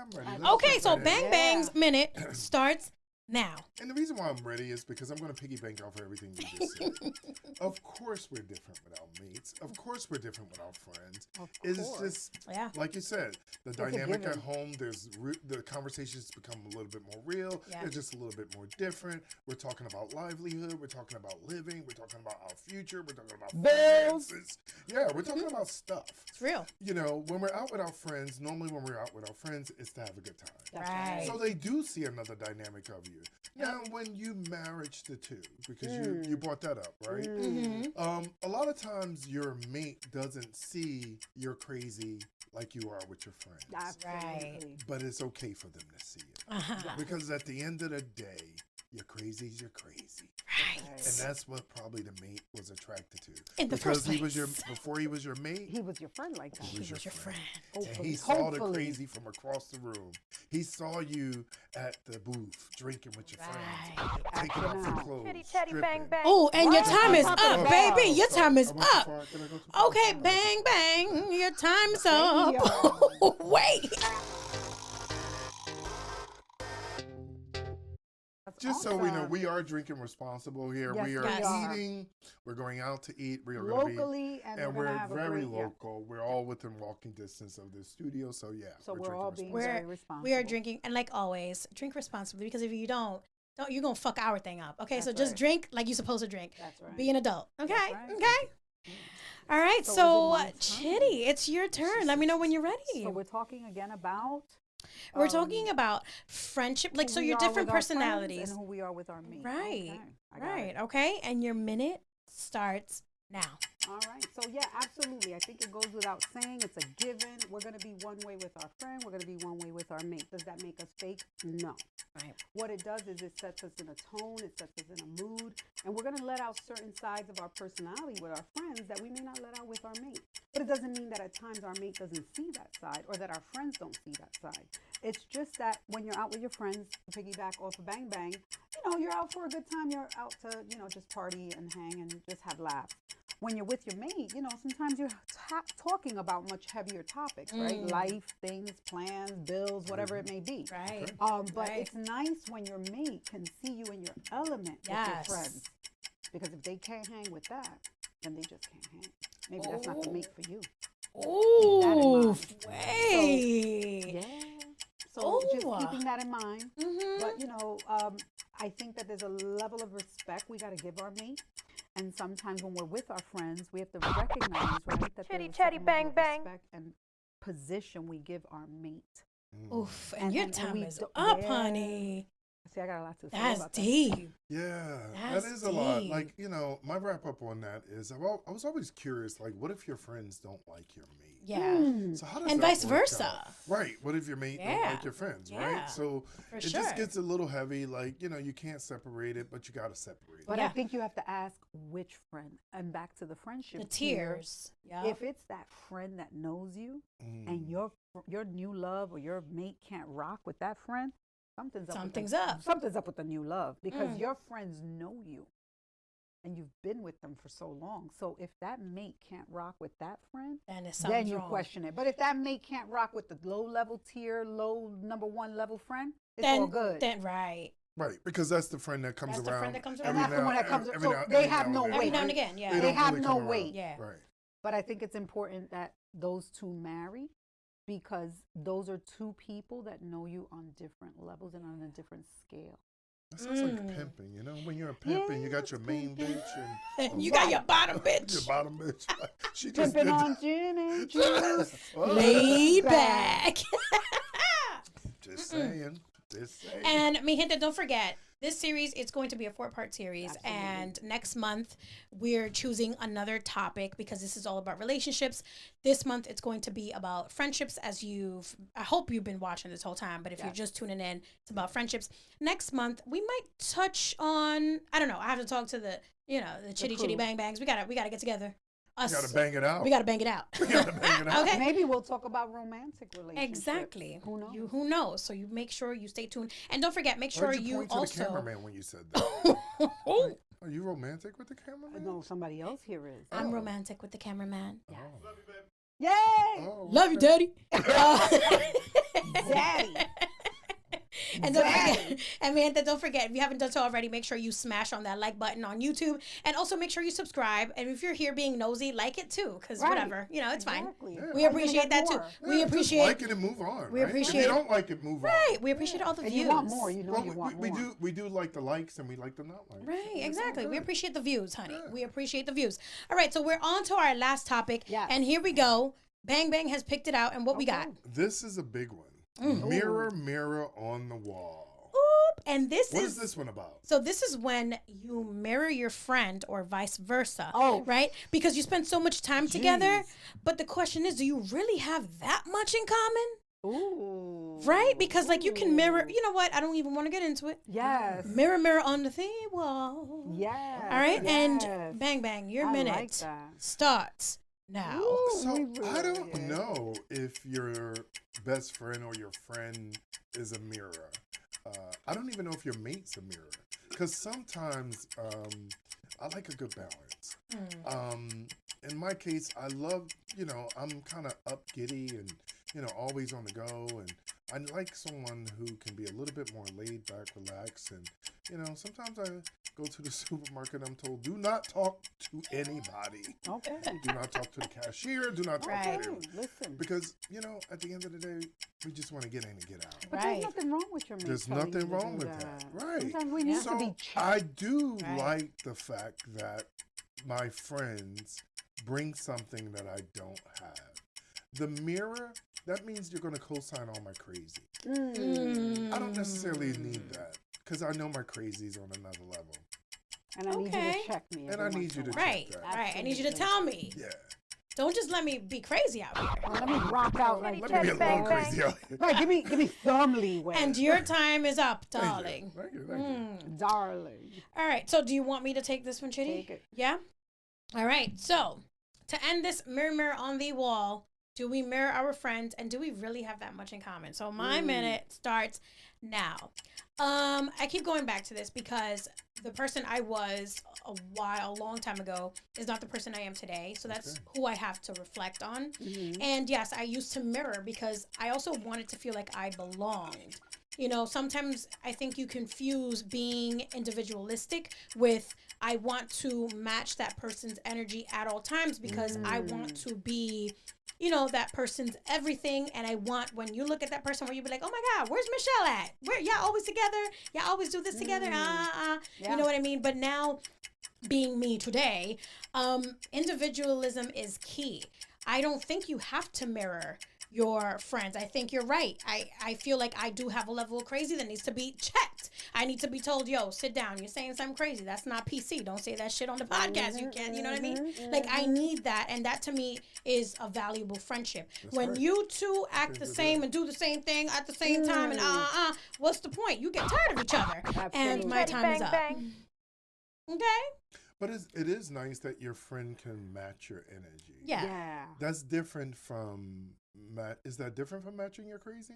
[SPEAKER 3] I'm ready. Let's
[SPEAKER 1] Okay,
[SPEAKER 3] jump
[SPEAKER 1] so
[SPEAKER 3] right in.
[SPEAKER 1] Bang Bang's minute starts now.
[SPEAKER 3] And the reason why I'm ready is because I'm going to piggyback off everything you just said. Of course we're different with our mates. Of course we're different with our friends. It's
[SPEAKER 2] course.
[SPEAKER 3] just,
[SPEAKER 1] Yeah.
[SPEAKER 3] like you said, the
[SPEAKER 2] a
[SPEAKER 3] dynamic at
[SPEAKER 2] given.
[SPEAKER 3] home, the conversations become a little bit more real.
[SPEAKER 1] Yeah.
[SPEAKER 3] They're just a little bit more different. We're talking about livelihood. We're talking about living. We're talking about our future. We're talking about finances. Yeah, we're talking about stuff.
[SPEAKER 1] It's real.
[SPEAKER 3] You know, when we're out with our friends, normally when we're out with our friends, it's to have a good time.
[SPEAKER 2] That's
[SPEAKER 1] Right.
[SPEAKER 3] So they do see another dynamic of you. Now, when you marriage the two, because you brought that up, right? A lot of times your mate doesn't see you're crazy like you are with your friends.
[SPEAKER 2] Absolutely.
[SPEAKER 3] But it's okay for them to see it.
[SPEAKER 1] Uh-huh.
[SPEAKER 3] Because at the end of the day, you're crazy.
[SPEAKER 1] Right.
[SPEAKER 3] And that's what probably the mate was attracted to.
[SPEAKER 1] In the
[SPEAKER 3] because
[SPEAKER 1] first
[SPEAKER 3] he was
[SPEAKER 1] place.
[SPEAKER 3] before he was your mate,
[SPEAKER 2] He was your friend like that.
[SPEAKER 3] he was
[SPEAKER 1] was your friend.
[SPEAKER 3] And
[SPEAKER 2] Hopefully.
[SPEAKER 3] he saw the
[SPEAKER 2] Hopefully.
[SPEAKER 3] crazy from across the room. He saw you at the booth drinking with your friends, taking off your clothes, stripping.
[SPEAKER 1] Oh, and your time is
[SPEAKER 2] What?
[SPEAKER 1] up, baby. Your time is
[SPEAKER 3] I went too
[SPEAKER 1] up.
[SPEAKER 3] far. Can I go too far?
[SPEAKER 1] Okay, bang, bang. Your time's up. Wait.
[SPEAKER 3] just so we know, we are drinking responsible here.
[SPEAKER 2] Yes,
[SPEAKER 3] we are
[SPEAKER 1] Yes.
[SPEAKER 3] eating. We're going out to eat. We are going to be
[SPEAKER 2] locally, and
[SPEAKER 3] we're
[SPEAKER 2] have
[SPEAKER 3] very
[SPEAKER 2] a great,
[SPEAKER 3] local. We're all within walking distance of the studio. So yeah,
[SPEAKER 2] So we're
[SPEAKER 3] drinking
[SPEAKER 2] all being
[SPEAKER 3] responsibly.
[SPEAKER 2] very responsible.
[SPEAKER 1] We are drinking, and like always, drink responsibly, because if you don't, you're gonna fuck our thing up. Okay,
[SPEAKER 2] That's
[SPEAKER 1] so just
[SPEAKER 2] right.
[SPEAKER 1] drink like you're supposed to drink.
[SPEAKER 2] That's right.
[SPEAKER 1] Be an adult. Okay,
[SPEAKER 2] That's right.
[SPEAKER 1] okay. All right,
[SPEAKER 2] So
[SPEAKER 1] so,
[SPEAKER 2] is it my turn?
[SPEAKER 1] Chitty, it's your turn. Let me know when you're ready.
[SPEAKER 2] So we're talking again about.
[SPEAKER 1] We're talking about friendship, like
[SPEAKER 2] who
[SPEAKER 1] so
[SPEAKER 2] we
[SPEAKER 1] your
[SPEAKER 2] are
[SPEAKER 1] different
[SPEAKER 2] with our friends
[SPEAKER 1] personalities.
[SPEAKER 2] and who we are with our mates.
[SPEAKER 1] Right,
[SPEAKER 2] Okay, I got
[SPEAKER 1] right,
[SPEAKER 2] it.
[SPEAKER 1] okay, and your minute starts now.
[SPEAKER 2] All right. So yeah, absolutely. I think it goes without saying. It's a given. We're gonna be one way with our friend. We're gonna be one way with our mate. Does that make us fake? No.
[SPEAKER 1] Right.
[SPEAKER 2] What it does is it sets us in a tone. It sets us in a mood, and we're gonna let out certain sides of our personality with our friends that we may not let out with our mate. But it doesn't mean that at times our mate doesn't see that side, or that our friends don't see that side. It's just that when you're out with your friends, to piggyback off of Bang Bang, you're out for a good time. You're out to, just party and hang and just have laughs. When you're with your mate, sometimes you're talking about much heavier topics, right? Life, things, plans, bills, whatever it may be.
[SPEAKER 1] Right.
[SPEAKER 2] But
[SPEAKER 1] Right.
[SPEAKER 2] it's nice when your mate can see you in your element with
[SPEAKER 1] Yes.
[SPEAKER 2] your friends. Because if they can't hang with that, then they just can't hang. Maybe that's not the mate for you.
[SPEAKER 1] Ooh,
[SPEAKER 2] Keep
[SPEAKER 1] wait.
[SPEAKER 2] Yeah. So just
[SPEAKER 1] Ooh.
[SPEAKER 2] keeping that in mind.
[SPEAKER 1] Mm-hmm.
[SPEAKER 2] But, I think that there's a level of respect we got to give our mate. And sometimes when we're with our friends, we have to recognize, right, that
[SPEAKER 1] Chitty,
[SPEAKER 2] there's a
[SPEAKER 1] chatty,
[SPEAKER 2] certain
[SPEAKER 1] bang,
[SPEAKER 2] level of
[SPEAKER 1] bang.
[SPEAKER 2] respect and position we give our mate.
[SPEAKER 1] Oof, and
[SPEAKER 2] And-
[SPEAKER 1] your
[SPEAKER 2] and
[SPEAKER 1] time
[SPEAKER 2] we
[SPEAKER 1] is
[SPEAKER 2] do-
[SPEAKER 1] up,
[SPEAKER 2] yeah.
[SPEAKER 1] honey.
[SPEAKER 2] See, I got a lot to say
[SPEAKER 1] That's
[SPEAKER 2] about that.
[SPEAKER 1] deep.
[SPEAKER 3] Yeah,
[SPEAKER 1] That's
[SPEAKER 3] that is a lot.
[SPEAKER 1] deep.
[SPEAKER 3] Like, my wrap up on that is I was always curious, like, what if your friends don't like your mate?
[SPEAKER 1] Yeah.
[SPEAKER 3] So how does
[SPEAKER 1] And
[SPEAKER 3] that
[SPEAKER 1] vice
[SPEAKER 3] work
[SPEAKER 1] versa.
[SPEAKER 3] out? Right. What if your mate don't
[SPEAKER 1] Yeah.
[SPEAKER 3] like your friends,
[SPEAKER 1] Yeah.
[SPEAKER 3] right? So
[SPEAKER 1] For
[SPEAKER 3] it
[SPEAKER 1] sure.
[SPEAKER 3] just gets a little heavy. Like, you can't separate it, but you got to separate
[SPEAKER 2] But
[SPEAKER 3] it.
[SPEAKER 2] I
[SPEAKER 1] Yeah.
[SPEAKER 2] think you have to ask which friend. And back to the friendship
[SPEAKER 1] The
[SPEAKER 2] tier,
[SPEAKER 1] tears. Yeah.
[SPEAKER 2] if it's that friend that knows you and your new love or your mate can't rock with that friend, something's up.
[SPEAKER 1] Something's up.
[SPEAKER 2] Something's up with the new love because your friends know you and you've been with them for so long. So if that mate can't rock with that friend,
[SPEAKER 1] Then it's
[SPEAKER 2] then
[SPEAKER 1] something
[SPEAKER 2] you
[SPEAKER 1] wrong.
[SPEAKER 2] question it. But if that mate can't rock with the low level tier, low number one level friend, it's all good.
[SPEAKER 1] Then right.
[SPEAKER 3] Right, because that's the friend that comes
[SPEAKER 1] That's the
[SPEAKER 3] around.
[SPEAKER 1] friend that comes
[SPEAKER 3] every
[SPEAKER 1] around.
[SPEAKER 2] And that's the
[SPEAKER 3] now-
[SPEAKER 2] one that comes-
[SPEAKER 3] every
[SPEAKER 2] so
[SPEAKER 3] now-
[SPEAKER 2] they
[SPEAKER 3] every
[SPEAKER 2] have
[SPEAKER 3] now
[SPEAKER 2] no
[SPEAKER 3] and then,
[SPEAKER 2] weight.
[SPEAKER 1] Every now and
[SPEAKER 3] right?
[SPEAKER 1] again, yeah.
[SPEAKER 3] They don't
[SPEAKER 2] have
[SPEAKER 3] really
[SPEAKER 2] no
[SPEAKER 3] come around.
[SPEAKER 2] weight.
[SPEAKER 1] Yeah.
[SPEAKER 3] Right.
[SPEAKER 2] But I think it's important that those two marry because those are two people that know you on different levels and on a different scale.
[SPEAKER 3] That sounds like pimping, when you're a pimp and you got your main bitch and
[SPEAKER 1] You got your bottom bitch.
[SPEAKER 3] your bottom bitch. She just
[SPEAKER 2] Pimping
[SPEAKER 3] did
[SPEAKER 2] on
[SPEAKER 3] that.
[SPEAKER 2] gin and juice.
[SPEAKER 3] Oh,
[SPEAKER 1] Laid back.
[SPEAKER 3] Just saying. Just saying.
[SPEAKER 1] And mi gente, don't forget, this series, it's going to be a 4-part series. And next month, we're choosing another topic because this is all about relationships. This month, it's going to be about friendships, I hope you've been watching this whole time, but if you're just tuning in, it's about friendships. Next month, we might touch on, I don't know, I have to talk to the chitty bang bangs. We gotta get together. Us.
[SPEAKER 3] You gotta bang it out.
[SPEAKER 1] We gotta bang it out.
[SPEAKER 3] We gotta bang it out.
[SPEAKER 1] Okay.
[SPEAKER 2] Maybe we'll talk about romantic relationships.
[SPEAKER 1] Exactly.
[SPEAKER 2] Who knows?
[SPEAKER 1] Who knows? So you make sure you stay tuned, and don't forget, make sure
[SPEAKER 3] Why'd you point to
[SPEAKER 1] also.
[SPEAKER 3] the cameraman when you said that?
[SPEAKER 1] Oh,
[SPEAKER 3] Are you romantic with the cameraman?
[SPEAKER 2] No, somebody else here is.
[SPEAKER 1] I'm romantic with the cameraman.
[SPEAKER 3] Oh.
[SPEAKER 2] Yay!
[SPEAKER 3] Oh,
[SPEAKER 1] Love you,
[SPEAKER 3] okay.
[SPEAKER 1] Daddy.
[SPEAKER 2] Daddy.
[SPEAKER 1] And don't forget, don't forget, if you haven't done so already, make sure you smash on that like button on YouTube, and also make sure you subscribe. And if you're here being nosy, like it too, because
[SPEAKER 2] Right.
[SPEAKER 1] whatever, it's
[SPEAKER 2] Exactly.
[SPEAKER 1] fine.
[SPEAKER 3] Yeah.
[SPEAKER 1] We appreciate that too.
[SPEAKER 2] more.
[SPEAKER 1] We
[SPEAKER 3] Yeah,
[SPEAKER 1] appreciate.
[SPEAKER 3] Just like it and move on.
[SPEAKER 1] we
[SPEAKER 3] right?
[SPEAKER 1] appreciate-
[SPEAKER 3] If you don't like it, move on.
[SPEAKER 1] Right. We appreciate all the
[SPEAKER 2] And
[SPEAKER 1] views.
[SPEAKER 2] you want more, you
[SPEAKER 3] Well,
[SPEAKER 2] want
[SPEAKER 3] we
[SPEAKER 2] more.
[SPEAKER 3] do like the likes and we like the not likes.
[SPEAKER 1] Right,
[SPEAKER 3] It's all
[SPEAKER 1] exactly. We
[SPEAKER 3] good.
[SPEAKER 1] appreciate the views, honey.
[SPEAKER 3] Yeah.
[SPEAKER 1] We appreciate the views. All right, so we're on to our last topic.
[SPEAKER 2] Yes.
[SPEAKER 1] And here we go. Bang Bang has picked it out, and what we got.
[SPEAKER 3] This is a big one. Mirror, mirror on the wall.
[SPEAKER 1] Oop, and this
[SPEAKER 3] What
[SPEAKER 1] is
[SPEAKER 3] is this one about?
[SPEAKER 1] So this is when you mirror your friend or vice versa.
[SPEAKER 2] Oh.
[SPEAKER 1] Right? Because you spend so much time together. But the question is, do you really have that much in common?
[SPEAKER 2] Ooh.
[SPEAKER 1] Right? Because like you can mirror, you know what? I don't even want to get into it.
[SPEAKER 2] Yes.
[SPEAKER 1] Mirror, mirror on the thing wall.
[SPEAKER 2] Yes.
[SPEAKER 1] All right?
[SPEAKER 2] Yes.
[SPEAKER 1] And bang, bang, your
[SPEAKER 2] I
[SPEAKER 1] minute
[SPEAKER 2] like that.
[SPEAKER 1] starts now.
[SPEAKER 2] Ooh,
[SPEAKER 3] So
[SPEAKER 2] we
[SPEAKER 3] I
[SPEAKER 2] really
[SPEAKER 3] don't
[SPEAKER 2] is.
[SPEAKER 3] know if your best friend or your friend is a mirror. I don't even know if your mate's a mirror. Because sometimes I like a good balance. In my case, I love, I'm kind of up giddy and, always on the go. And I like someone who can be a little bit more laid back, relaxed, and sometimes I go to the supermarket. I'm told, do not talk to anybody.
[SPEAKER 2] Okay.
[SPEAKER 3] Do not talk to the cashier. Do not talk
[SPEAKER 1] Right.
[SPEAKER 3] to anyone.
[SPEAKER 2] Listen.
[SPEAKER 3] Because at the end of the day, we just want to get in and get out.
[SPEAKER 2] But
[SPEAKER 1] Right.
[SPEAKER 2] there's nothing wrong with your mate.
[SPEAKER 3] There's
[SPEAKER 2] telling you
[SPEAKER 3] nothing
[SPEAKER 2] to
[SPEAKER 3] wrong
[SPEAKER 2] do
[SPEAKER 3] with that. Right.
[SPEAKER 2] Sometimes we need to be checked.
[SPEAKER 3] I do
[SPEAKER 1] Right.
[SPEAKER 3] like the fact that my friends bring something that I don't have. The mirror, that means you're going to co-sign all my crazy. I don't necessarily need that because I know my crazy's on another level.
[SPEAKER 2] And I need you
[SPEAKER 1] Okay.
[SPEAKER 2] to check me.
[SPEAKER 3] And I need you to
[SPEAKER 1] Right,
[SPEAKER 3] check that.
[SPEAKER 1] right. I need you to tell me.
[SPEAKER 3] Yeah.
[SPEAKER 1] Don't just let me be crazy out here.
[SPEAKER 2] Let me rock out like
[SPEAKER 3] Let me be a little crazy out here.
[SPEAKER 2] Right, give me some leeway.
[SPEAKER 1] And your time is up,
[SPEAKER 3] Thank you.
[SPEAKER 1] darling.
[SPEAKER 3] Thank you.
[SPEAKER 2] Darling.
[SPEAKER 1] All right. So, do you want me to take this one, Chitty?
[SPEAKER 2] Take it.
[SPEAKER 1] Yeah. All right. So, to end this mirror on the wall, do we mirror our friends, and do we really have that much in common? So, my minute starts now. I keep going back to this because the person I was a long time ago is not the person I am today. So that's who I have to reflect on. And yes, I used to mirror because I also wanted to feel like I belonged. Sometimes I think you confuse being individualistic with I want to match that person's energy at all times because I want to be, that person's everything. And I want, when you look at that person where you be like, oh my God, where's Michelle at? Y'all always together? Y'all always do this together? You know what I mean? But now, being me today, individualism is key. I don't think you have to mirror your friends. I think you're right. I feel like I do have a level of crazy that needs to be checked. I need to be told, yo, sit down. You're saying something crazy. That's not PC. Don't say that shit on the podcast. You can't, you know what I mean? Like, I need that. And that to me is a valuable friendship. When you two act the same and do the same thing at the same time and what's the point? You get tired of each other. And my time is up. Okay?
[SPEAKER 3] But it is nice that your friend can match your energy.
[SPEAKER 1] Yeah.
[SPEAKER 3] That's different from is that different from matching your crazy?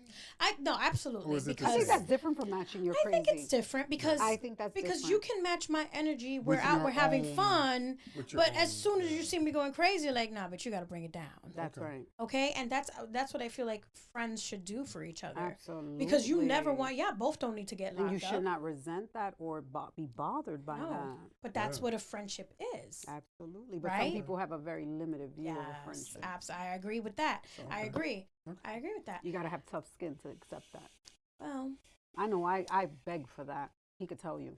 [SPEAKER 1] No, absolutely.
[SPEAKER 3] Or is it the
[SPEAKER 2] I think
[SPEAKER 3] same?
[SPEAKER 2] that's different from matching your
[SPEAKER 1] I
[SPEAKER 2] crazy.
[SPEAKER 1] think it's different because
[SPEAKER 2] I think that's
[SPEAKER 1] because
[SPEAKER 2] different.
[SPEAKER 1] you can match my energy. We're
[SPEAKER 3] With
[SPEAKER 1] out,
[SPEAKER 3] your
[SPEAKER 1] we're having
[SPEAKER 3] own-
[SPEAKER 1] fun,
[SPEAKER 3] with your
[SPEAKER 1] but
[SPEAKER 3] own,
[SPEAKER 1] as soon as you see me going crazy, you're like, nah, but you got to bring it down.
[SPEAKER 2] That's right.
[SPEAKER 1] Okay, and that's what I feel like friends should do for each other.
[SPEAKER 2] Absolutely.
[SPEAKER 1] Because you never want, both don't need to get locked
[SPEAKER 2] And you
[SPEAKER 1] up.
[SPEAKER 2] should not resent that or be bothered by
[SPEAKER 1] No,
[SPEAKER 2] that.
[SPEAKER 1] but that's what a friendship is.
[SPEAKER 2] Absolutely. But
[SPEAKER 1] Right?
[SPEAKER 2] some people have a very limited view of a
[SPEAKER 1] Yes,
[SPEAKER 2] friendship.
[SPEAKER 1] absolutely. I agree with that. I agree. I agree with that.
[SPEAKER 2] You got to have tough skin to accept that.
[SPEAKER 1] Well,
[SPEAKER 2] I know I beg for that. He could tell you.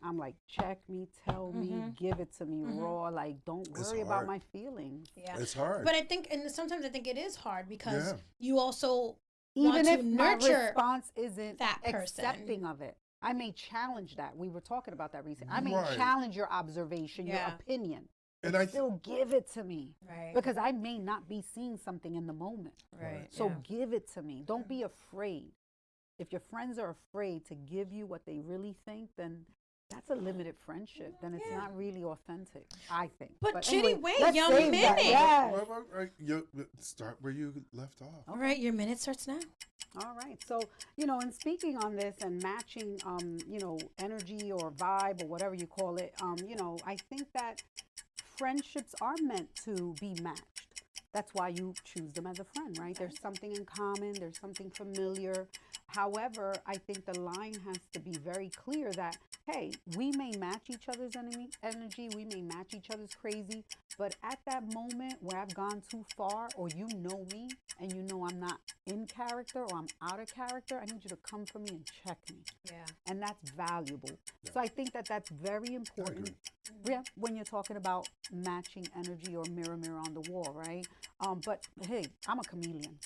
[SPEAKER 2] I'm like, check me, tell me, give it to me raw. Like, don't
[SPEAKER 3] It's
[SPEAKER 2] worry about
[SPEAKER 3] hard.
[SPEAKER 2] my feelings.
[SPEAKER 1] yeah.
[SPEAKER 3] It's hard.
[SPEAKER 1] But I think, and sometimes I think it is hard because
[SPEAKER 3] Yeah.
[SPEAKER 1] you also
[SPEAKER 2] Even
[SPEAKER 1] want
[SPEAKER 2] if
[SPEAKER 1] to
[SPEAKER 2] my
[SPEAKER 1] nurture
[SPEAKER 2] response isn't
[SPEAKER 1] that person.
[SPEAKER 2] accepting of it. I may challenge that. We were talking about that recently. I may
[SPEAKER 3] Right.
[SPEAKER 2] challenge your observation,
[SPEAKER 1] Yeah.
[SPEAKER 2] your opinion.
[SPEAKER 3] And I
[SPEAKER 2] Still give it to me.
[SPEAKER 1] Right.
[SPEAKER 2] Because I may not be seeing something in the moment.
[SPEAKER 1] Right.
[SPEAKER 2] So
[SPEAKER 1] yeah.
[SPEAKER 2] give it to me. Don't be afraid. If your friends are afraid to give you what they really think, then that's a limited friendship. Then it's not really authentic, I think.
[SPEAKER 1] But Chitty,
[SPEAKER 2] anyway,
[SPEAKER 1] wait,
[SPEAKER 2] let's
[SPEAKER 1] your
[SPEAKER 2] save that.
[SPEAKER 1] minute.
[SPEAKER 2] Yes.
[SPEAKER 3] You start where you left off.
[SPEAKER 1] All right, your minute starts now.
[SPEAKER 2] All right. So, in speaking on this and matching, energy or vibe or whatever you call it, I think that friendships are meant to be matched. That's why you choose them as a friend, right? There's something in common. There's something familiar. However, I think the line has to be very clear that, hey, we may match each other's energy. We may match each other's crazy. But at that moment where I've gone too far, or you know me and you know I'm not in character or I'm out of character, I need you to come for me and check me.
[SPEAKER 1] Yeah.
[SPEAKER 2] And that's valuable. So I think that that's very important. Yeah, when you're talking about matching energy or mirror on the wall, right? But hey, I'm a chameleon.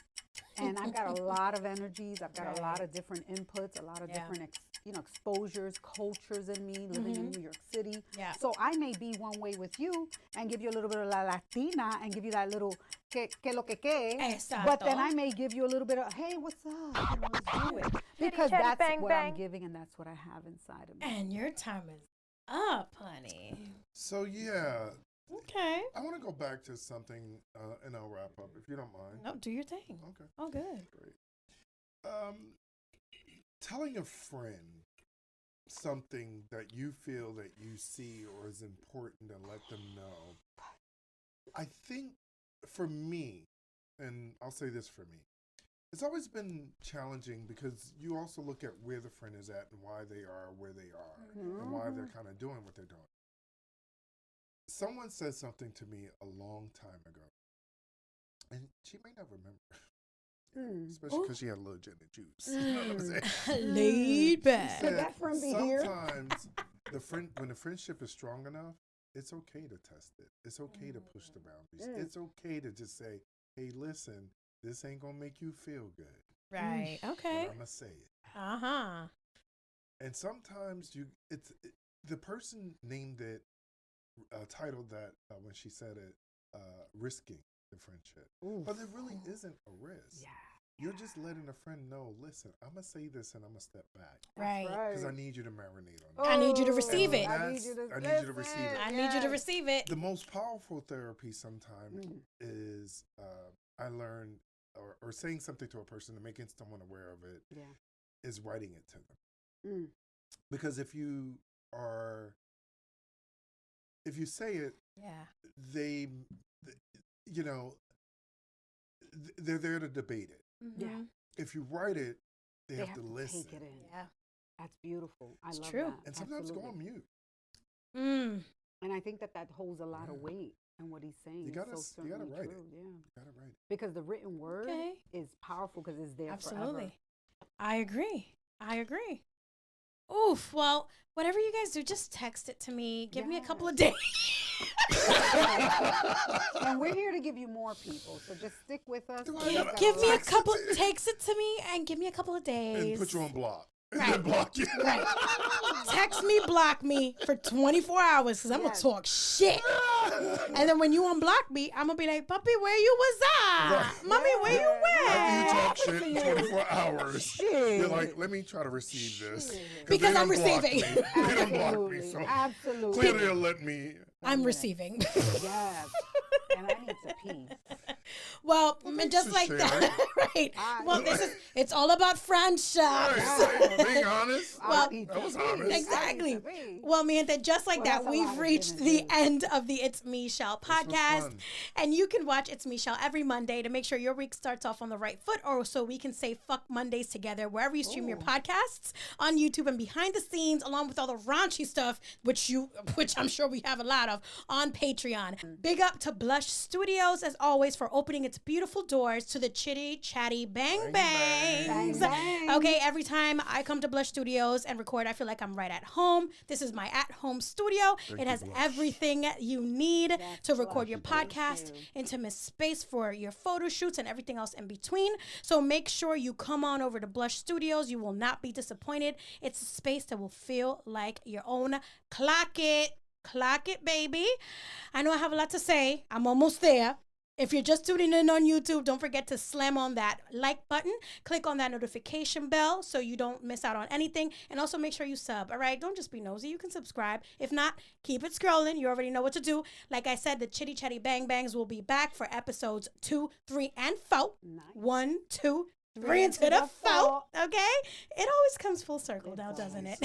[SPEAKER 2] And I've got a lot of energies. I've got a lot of different inputs, a lot of different exposures, cultures in me, living in New York City.
[SPEAKER 1] Yeah.
[SPEAKER 2] So I may be one way with you and give you a little bit of la Latina and give you that little que lo que.
[SPEAKER 1] Exacto.
[SPEAKER 2] But then I may give you a little bit of, hey, what's up? Let's do it. Because
[SPEAKER 5] chatty,
[SPEAKER 2] that's
[SPEAKER 5] bang,
[SPEAKER 2] what
[SPEAKER 5] bang.
[SPEAKER 2] I'm giving and that's what I have inside of me.
[SPEAKER 1] And your time is up, honey.
[SPEAKER 3] So yeah,
[SPEAKER 1] Okay.
[SPEAKER 3] I want to go back to something, and I'll wrap up if you don't mind.
[SPEAKER 1] No, do your thing.
[SPEAKER 3] Okay.
[SPEAKER 1] Oh, good.
[SPEAKER 3] Great. Telling a friend something that you feel that you see or is important and let them know. I think for me, and I'll say this for me, it's always been challenging because you also look at where the friend is at and why they are where they are and why they're kind of doing what they're doing. Someone said something to me a long time ago, and she may not remember, especially because she had a little gin and juice. You know what I'm saying?
[SPEAKER 1] Laid back.
[SPEAKER 2] Could that friend be here?
[SPEAKER 3] Sometimes when the friendship is strong enough, it's okay to test it. It's okay to push the boundaries. It's okay to just say, hey, listen, this ain't going to make you feel good.
[SPEAKER 1] Right. Okay.
[SPEAKER 3] But I'm going to say it.
[SPEAKER 1] Uh-huh.
[SPEAKER 3] And sometimes the person named it, titled that when she said it, risking the friendship. But it really isn't a risk.
[SPEAKER 2] Yeah.
[SPEAKER 3] You're just letting a friend know, listen, I'm going to say this and I'm going to step back.
[SPEAKER 1] Right.
[SPEAKER 3] Because I need you to marinate on it.
[SPEAKER 1] I need you to receive it.
[SPEAKER 2] I need you to
[SPEAKER 3] receive it.
[SPEAKER 1] I need you to receive it.
[SPEAKER 3] The most powerful therapy sometimes is, I learned, or saying something to a person and making someone aware of it, is writing it to them. Because if you say it, they, they're there to debate it.
[SPEAKER 2] Yeah.
[SPEAKER 3] If you write it, they have to listen.
[SPEAKER 2] Take it in.
[SPEAKER 1] Yeah.
[SPEAKER 2] That's beautiful. I love
[SPEAKER 1] true.
[SPEAKER 2] that.
[SPEAKER 3] And sometimes go on mute.
[SPEAKER 2] And I think that holds a lot of weight in what he's saying.
[SPEAKER 3] You gotta write it.
[SPEAKER 2] Yeah.
[SPEAKER 3] You gotta write it.
[SPEAKER 2] Because the written word is powerful because it's there
[SPEAKER 1] Absolutely.
[SPEAKER 2] forever.
[SPEAKER 1] I agree. Oof. Well, whatever you guys do, just text it to me. Give me a couple of days.
[SPEAKER 2] And we're here to give you more people, so just stick with us.
[SPEAKER 1] Give me a couple. Text it to me and give me a couple of days.
[SPEAKER 3] And put you on block.
[SPEAKER 1] Right.
[SPEAKER 3] And then block you.
[SPEAKER 1] Right. Text me, block me for 24 hours because I'm going to talk shit. And then when you unblock me, I'm going to be like, puppy, where you was at?
[SPEAKER 3] Right.
[SPEAKER 1] Mommy, where you
[SPEAKER 3] After
[SPEAKER 1] went?
[SPEAKER 3] you talk shit 24 hours,
[SPEAKER 2] Shit.
[SPEAKER 3] you're like, let me try to receive this.
[SPEAKER 1] Because
[SPEAKER 3] they
[SPEAKER 1] I'm
[SPEAKER 3] unblocked
[SPEAKER 1] receiving.
[SPEAKER 3] Me. They unblocked me, so
[SPEAKER 2] Absolutely.
[SPEAKER 3] clearly they'll let me.
[SPEAKER 1] I'm receiving.
[SPEAKER 2] Yes. And I need to pee.
[SPEAKER 1] Well,
[SPEAKER 3] Well,
[SPEAKER 1] and just like
[SPEAKER 3] share.
[SPEAKER 1] that, right? Well, it's all about friendships.
[SPEAKER 3] Right. Being honest,
[SPEAKER 1] Well,
[SPEAKER 3] that was honest.
[SPEAKER 1] Exactly. Well, me and just like that,
[SPEAKER 2] that's a lot
[SPEAKER 1] we've
[SPEAKER 2] of
[SPEAKER 1] reached
[SPEAKER 2] gin
[SPEAKER 1] the
[SPEAKER 2] and
[SPEAKER 1] end of the It's Me Shell
[SPEAKER 3] was
[SPEAKER 1] podcast.
[SPEAKER 3] fun.
[SPEAKER 1] And you can watch It's Me Shell every Monday to make sure your week starts off on the right foot, or so we can say fuck Mondays together wherever you stream your podcasts, on YouTube and behind the scenes, along with all the raunchy stuff, which I'm sure we have a lot of, on Patreon. Big up to Blush Studios, as always, for opening its beautiful doors to the Chitty, Chatty, Bang Bangs. Okay, every time I come to Blush Studios and record, I feel like I'm right at home. This is my at-home studio. It has everything you need to record your podcast, intimate space for your photo shoots, and everything else in between. So make sure you come on over to Blush Studios. You will not be disappointed. It's a space that will feel like your own. Clock it, baby. I know I have a lot to say. I'm almost there. If you're just tuning in on YouTube, don't forget to slam on that like button. Click on that notification bell so you don't miss out on anything. And also make sure you sub, all right? Don't just be nosy. You can subscribe. If not, keep it scrolling. You already know what to do. Like I said, the Chitty Chatty Bang Bangs will be back for episodes 2, 3, and 4.
[SPEAKER 2] Nice.
[SPEAKER 1] 1, 2, 3 into the 4. Okay? It always comes full circle now, doesn't it?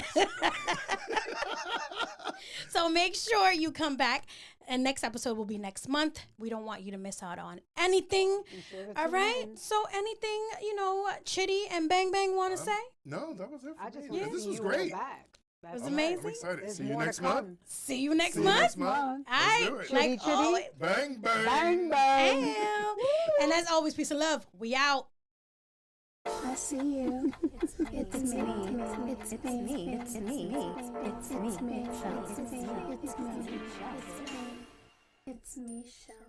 [SPEAKER 1] So make sure you come back. And next episode will be next month. We don't want you to miss out on anything. All right? So anything, Chitty and Bang Bang want to say?
[SPEAKER 3] No, that was it for me.
[SPEAKER 2] want to
[SPEAKER 3] This
[SPEAKER 2] see
[SPEAKER 3] was
[SPEAKER 2] you
[SPEAKER 3] great.
[SPEAKER 2] back.
[SPEAKER 1] It was
[SPEAKER 3] I'm
[SPEAKER 1] amazing.
[SPEAKER 3] excited.
[SPEAKER 2] There's
[SPEAKER 3] See you
[SPEAKER 2] more to
[SPEAKER 3] next month.
[SPEAKER 2] come.
[SPEAKER 1] See you next
[SPEAKER 3] See you
[SPEAKER 1] month.
[SPEAKER 3] next month.
[SPEAKER 1] All
[SPEAKER 3] Let's do
[SPEAKER 1] right.
[SPEAKER 3] it.
[SPEAKER 1] Like
[SPEAKER 2] Chitty,
[SPEAKER 1] always.
[SPEAKER 3] Bang, bang.
[SPEAKER 2] Bang, bang.
[SPEAKER 1] Damn. And as always, peace and love. We out.
[SPEAKER 5] I see you. It's me. It's me. It's me. It's me. It's me. It's me. It's me. It's me. It's me. Shell.